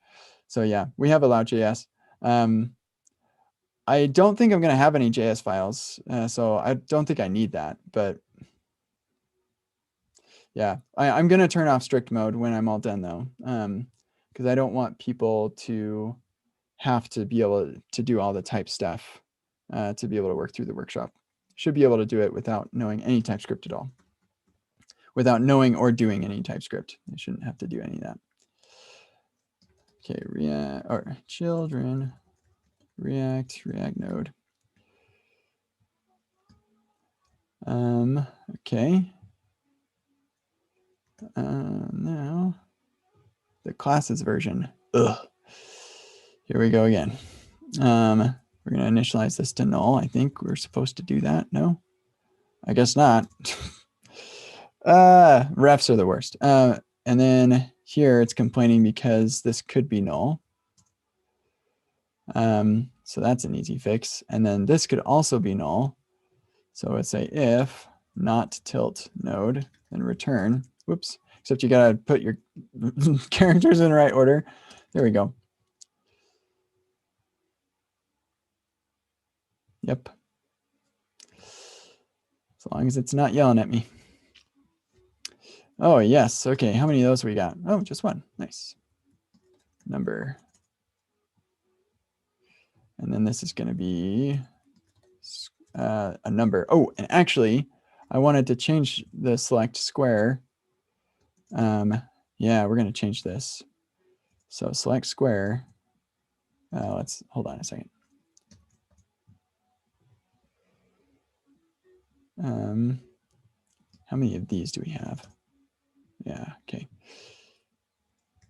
So yeah, we have allow.js. I don't think I'm going to have any JS files, so I don't think I need that. But yeah, I'm going to turn off strict mode when I'm all done, though, because I don't want people to have to be able to do all the type stuff to be able to work through the workshop. Should be able to do it without knowing any TypeScript at all. Without knowing or doing any TypeScript. They shouldn't have to do any of that. Okay, React or children, React node. Okay. Now the classes version. Ugh. Here we go again. We're going to initialize this to null. I think we're supposed to do that. No, I guess not. Refs are the worst. And then here it's complaining because this could be null. So that's an easy fix. And then this could also be null. So let's say if not tilt node, then return. Whoops. Except you got to put your characters in the right order. There we go. Yep. As long as it's not yelling at me. Oh, yes. Okay. How many of those we got? Oh, just one. Nice. Number. And then this is going to be a number. Oh, and actually, I wanted to change the select square. Yeah, we're going to change this. So select square. Let's hold on a second. How many of these do we have? Yeah, okay.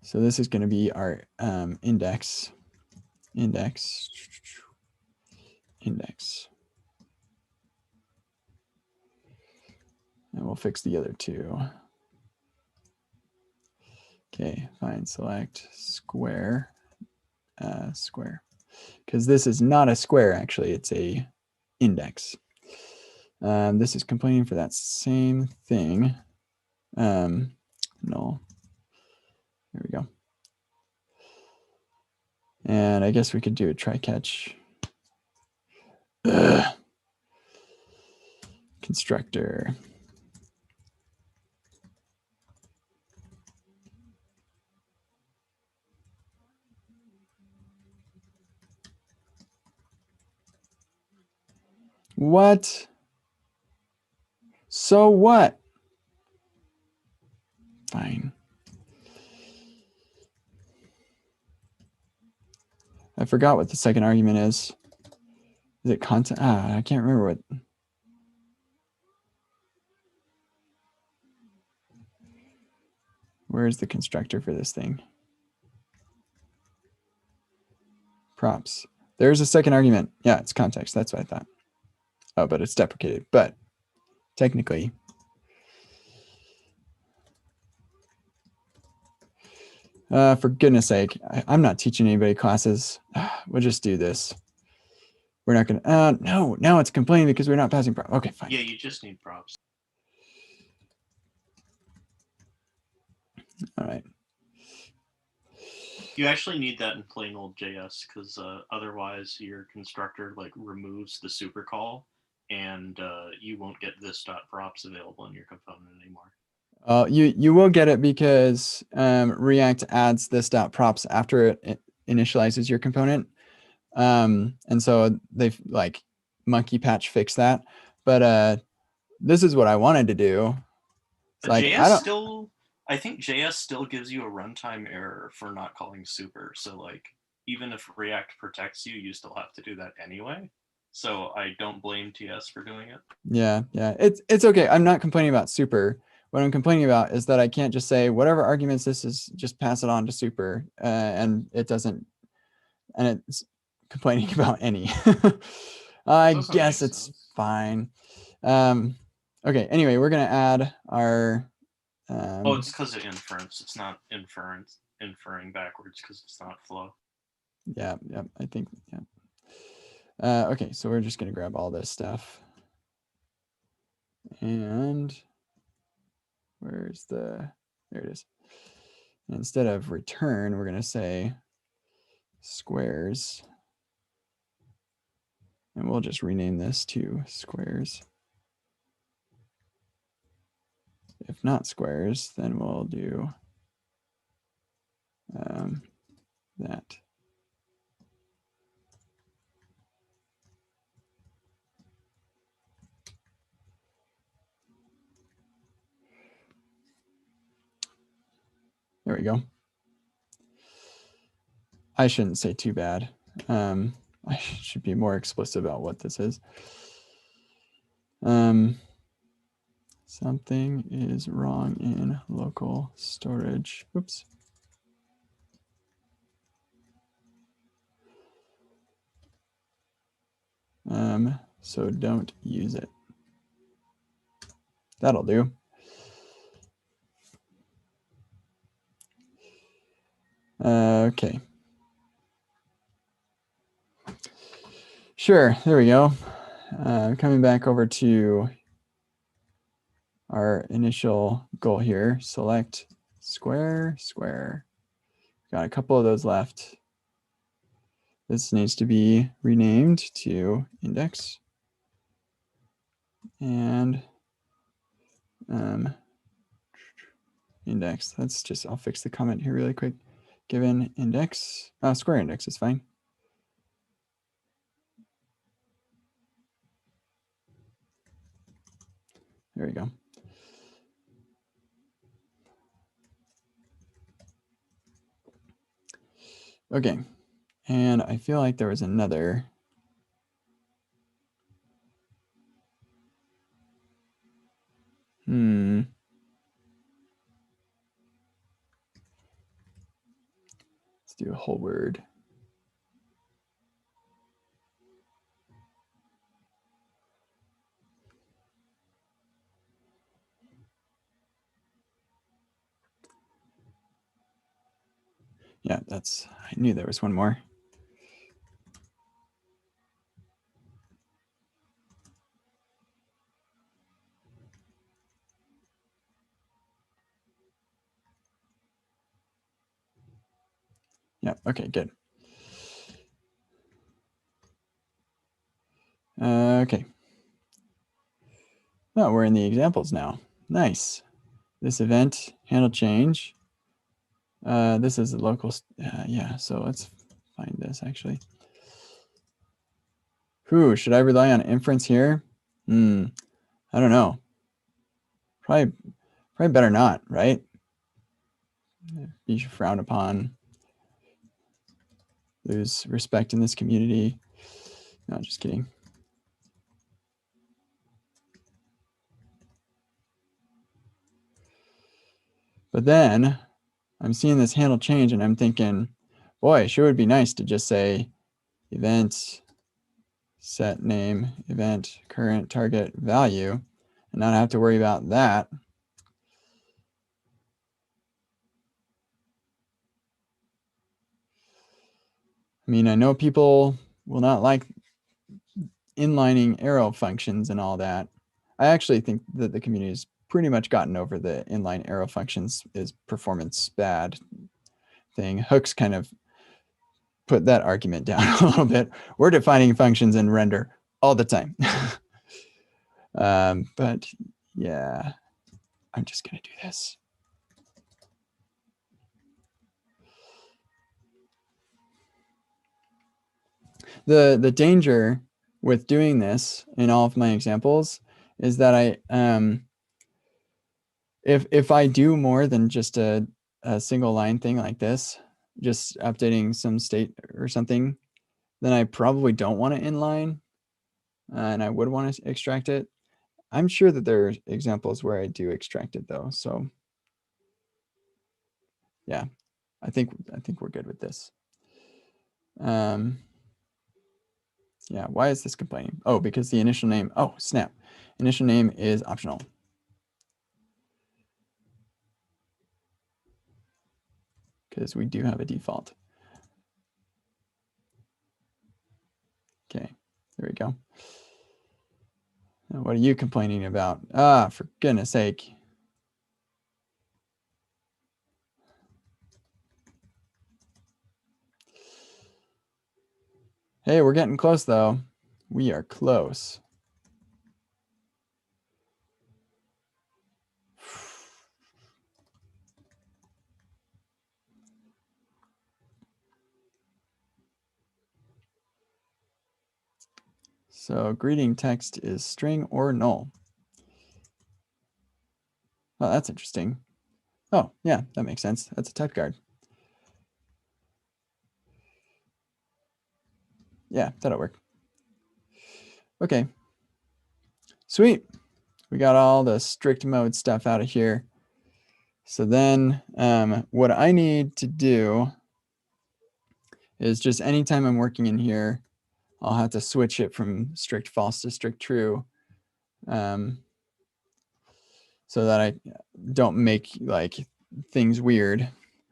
So this is going to be our index. And we'll fix the other two. Okay, fine, select square, because this is not a square, actually, it's a index. This is complaining for that same thing. Null. There we go. And I guess we could do a try catch. Ugh. Constructor. What? So what? Fine. I forgot what the second argument is. Is it content? I can't remember what. Where's the constructor for this thing? Props. There's a second argument. Yeah, it's context. That's what I thought. Oh, but it's deprecated. But technically, for goodness sake, I'm not teaching anybody classes. We'll just do this. We're not going to, no, now it's complaining because we're not passing props. Okay, fine. Yeah, you just need props. All right. You actually need that in plain old JS because otherwise your constructor like removes the super call and you won't get this.props available in your component anymore. You will get it because React adds this.props after it initializes your component. And so they've like monkey patch fixed that. But this is what I wanted to do. It's like, I think JS still gives you a runtime error for not calling super. So like, even if React protects you, you still have to do that anyway. So I don't blame TS for doing it. Yeah, it's okay. I'm not complaining about super. What I'm complaining about is that I can't just say whatever arguments this is, just pass it on to super, and it doesn't, and it's complaining about any. I guess it's fine. Okay, anyway, we're gonna add our oh, it's because of inference. It's not inferring backwards because it's not flow. Yeah, I think, yeah. Okay, so we're just gonna grab all this stuff. And where's there it is. Instead of return, we're gonna say squares. And we'll just rename this to squares. If not squares, then we'll do that. There we go. I shouldn't say too bad. I should be more explicit about what this is. Something is wrong in local storage. Oops. So don't use it. That'll do. Okay. Sure, there we go. Coming back over to our initial goal here, select square. Got a couple of those left. This needs to be renamed to index. And index, I'll fix the comment here really quick. Given index, square index is fine. There we go. Okay, and I feel like there was another. Let's do a whole word. Yeah, I knew there was one more. Yeah, okay, good. Okay. Oh, we're in the examples now. Nice. This event, handle change. This is a local, yeah, so let's find this actually. Whew, should I rely on inference here? I don't know. Probably better not, right? Be frowned upon. Lose respect in this community. No, just kidding. But then I'm seeing this handle change and I'm thinking, boy, sure would be nice to just say event set name, event current target value, and not have to worry about that. I mean, I know people will not like inlining arrow functions and all that. I actually think that the community has pretty much gotten over the inline arrow functions is performance bad thing. Hooks kind of put that argument down a little bit. We're defining functions in render all the time. But yeah, I'm just going to do this. The danger with doing this in all of my examples is that if I do more than just a single line thing like this, just updating some state or something, then I probably don't want to inline, and I would want to extract it. I'm sure that there are examples where I do extract it though. So yeah, I think we're good with this. Yeah, why is this complaining? Oh, because the initial name, oh snap, initial name is optional. Because we do have a default. Okay, there we go. Now, what are you complaining about? Ah, for goodness sake. Hey, we're getting close though. We are close. So greeting text is string or null. Oh, that's interesting. Oh, yeah, that makes sense. That's a type guard. Yeah, that'll work. Okay. Sweet. We got all the strict mode stuff out of here. So then what I need to do is just anytime I'm working in here, I'll have to switch it from strict false to strict true, so that I don't make like things weird.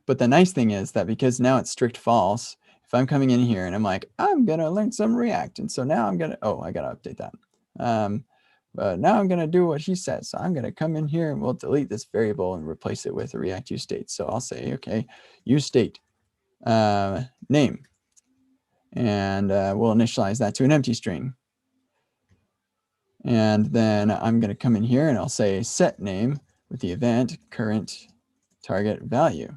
But the nice thing is that because now it's strict false, if I'm coming in here and I'm like, I'm gonna learn some React, and so now I'm gonna, oh, I gotta update that. But now I'm gonna do what he says. So I'm gonna come in here and we'll delete this variable and replace it with a React useState. So I'll say, okay, useState name, and we'll initialize that to an empty string. And then I'm going to come in here and I'll say set name with the event current target value.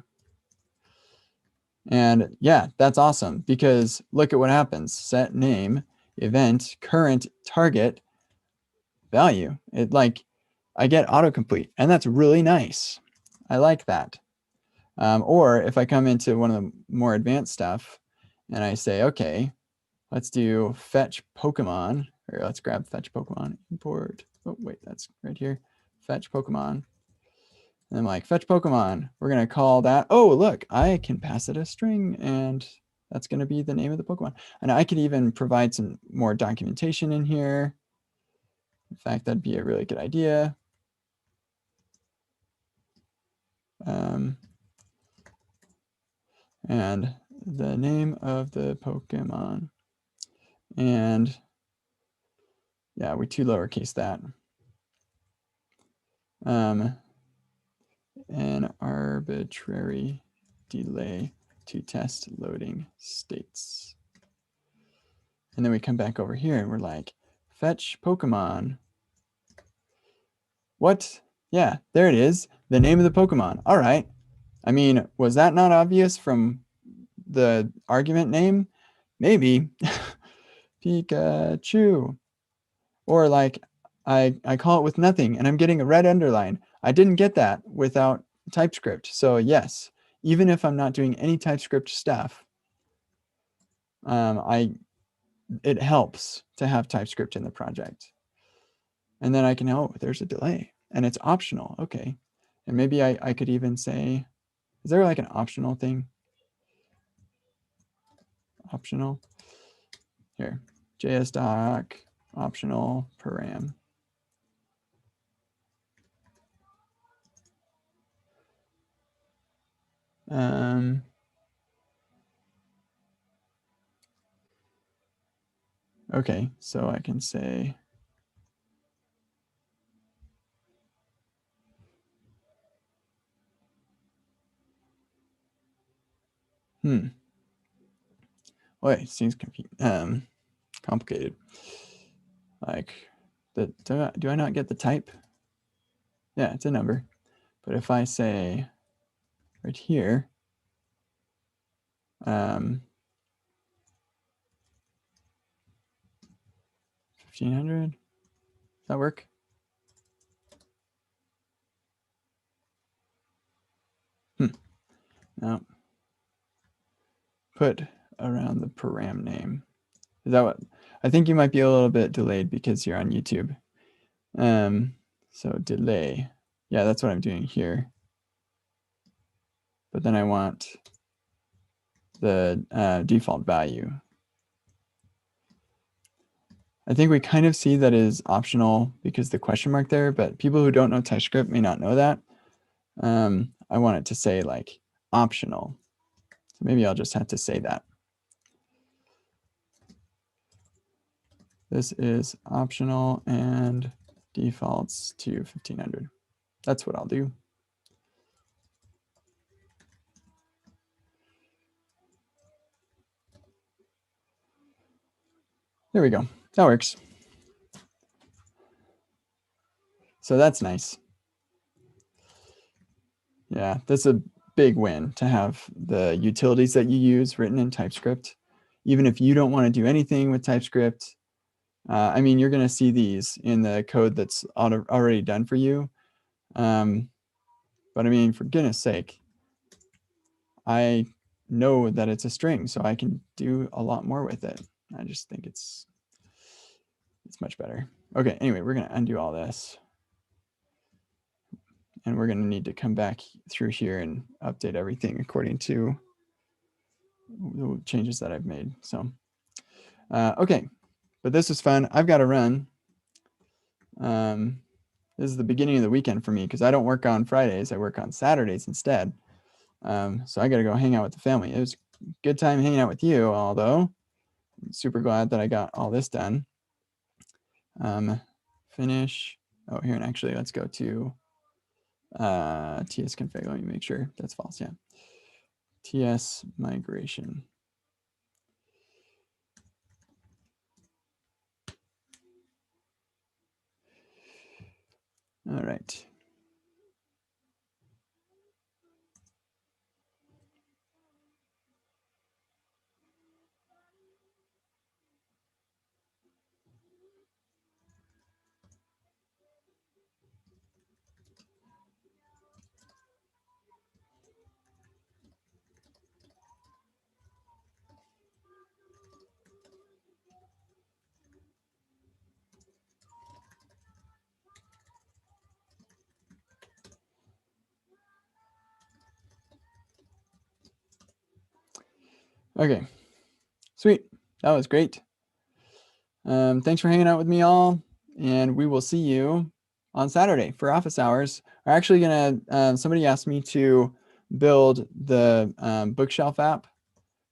And yeah, that's awesome because look at what happens. Set name event current target value. It like I get autocomplete, and that's really nice. I like that. Or if I come into one of the more advanced stuff and I say, okay, let's do fetch Pokemon, or let's grab fetch Pokemon, import. Oh, wait, that's right here. Fetch Pokemon. And I'm like, fetch Pokemon. We're going to call that. Oh, look, I can pass it a string, and that's going to be the name of the Pokemon. And I could even provide some more documentation in here. In fact, that'd be a really good idea. And the name of the Pokemon. And yeah, we too lowercase that. An arbitrary delay to test loading states. And then we come back over here and we're like, fetch Pokemon. What? Yeah, there it is. The name of the Pokemon. All right. I mean, was that not obvious from the argument name? Maybe. Pikachu. Or like, I call it with nothing and I'm getting a red underline. I didn't get that without TypeScript. So yes, even if I'm not doing any TypeScript stuff, it helps to have TypeScript in the project. And then I can, oh, there's a delay and it's optional. Okay. And maybe I could even say, is there like an optional thing? Optional here, JS doc optional param. Okay, so I can say, wait, it seems complicated. Like, do I not get the type? Yeah, it's a number. But if I say right here, 1500, does that work? No. Put around the param name. Is that what? I think you might be a little bit delayed because you're on YouTube. So delay. Yeah, that's what I'm doing here. But then I want the default value. I think we kind of see that is optional because the question mark there, but people who don't know TypeScript may not know that. I want it to say like optional. So maybe I'll just have to say that. This is optional and defaults to 1500. That's what I'll do. There we go. That works. So that's nice. Yeah, that's a big win to have the utilities that you use written in TypeScript. Even if you don't want to do anything with TypeScript, I mean, you're going to see these in the code that's already done for you. But I mean, for goodness sake, I know that it's a string, so I can do a lot more with it. I just think it's much better. Okay, anyway, we're going to undo all this. And we're going to need to come back through here and update everything according to the changes that I've made. So, okay, but this is fun. I've got to run. This is the beginning of the weekend for me because I don't work on Fridays. I work on Saturdays instead. So I got to go hang out with the family. It was a good time hanging out with you, although I'm super glad that I got all this done. Finish. Oh, here, and actually, let's go to TS config. Let me make sure that's false. Yeah. TS migration. All right. Okay, sweet. That was great. Thanks for hanging out with me all, and we will see you on Saturday for office hours. We're actually gonna, somebody asked me to build the bookshelf app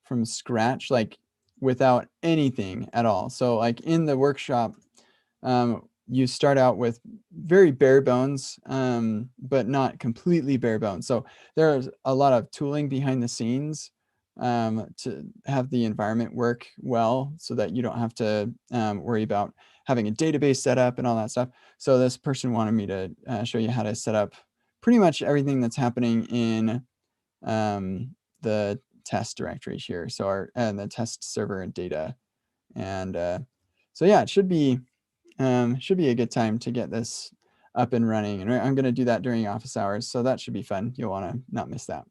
from scratch, like without anything at all. So like in the workshop, you start out with very bare bones, but not completely bare bones. So there's a lot of tooling behind the scenes to have the environment work well so that you don't have to worry about having a database set up and all that stuff. So this person wanted me to show you how to set up pretty much everything that's happening in the test directory here. So the test server and data. And so yeah, it should be a good time to get this up and running. And I'm going to do that during office hours. So that should be fun. You'll want to not miss that.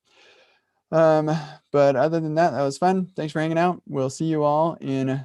But other than that, that was fun. Thanks for hanging out. We'll see you all in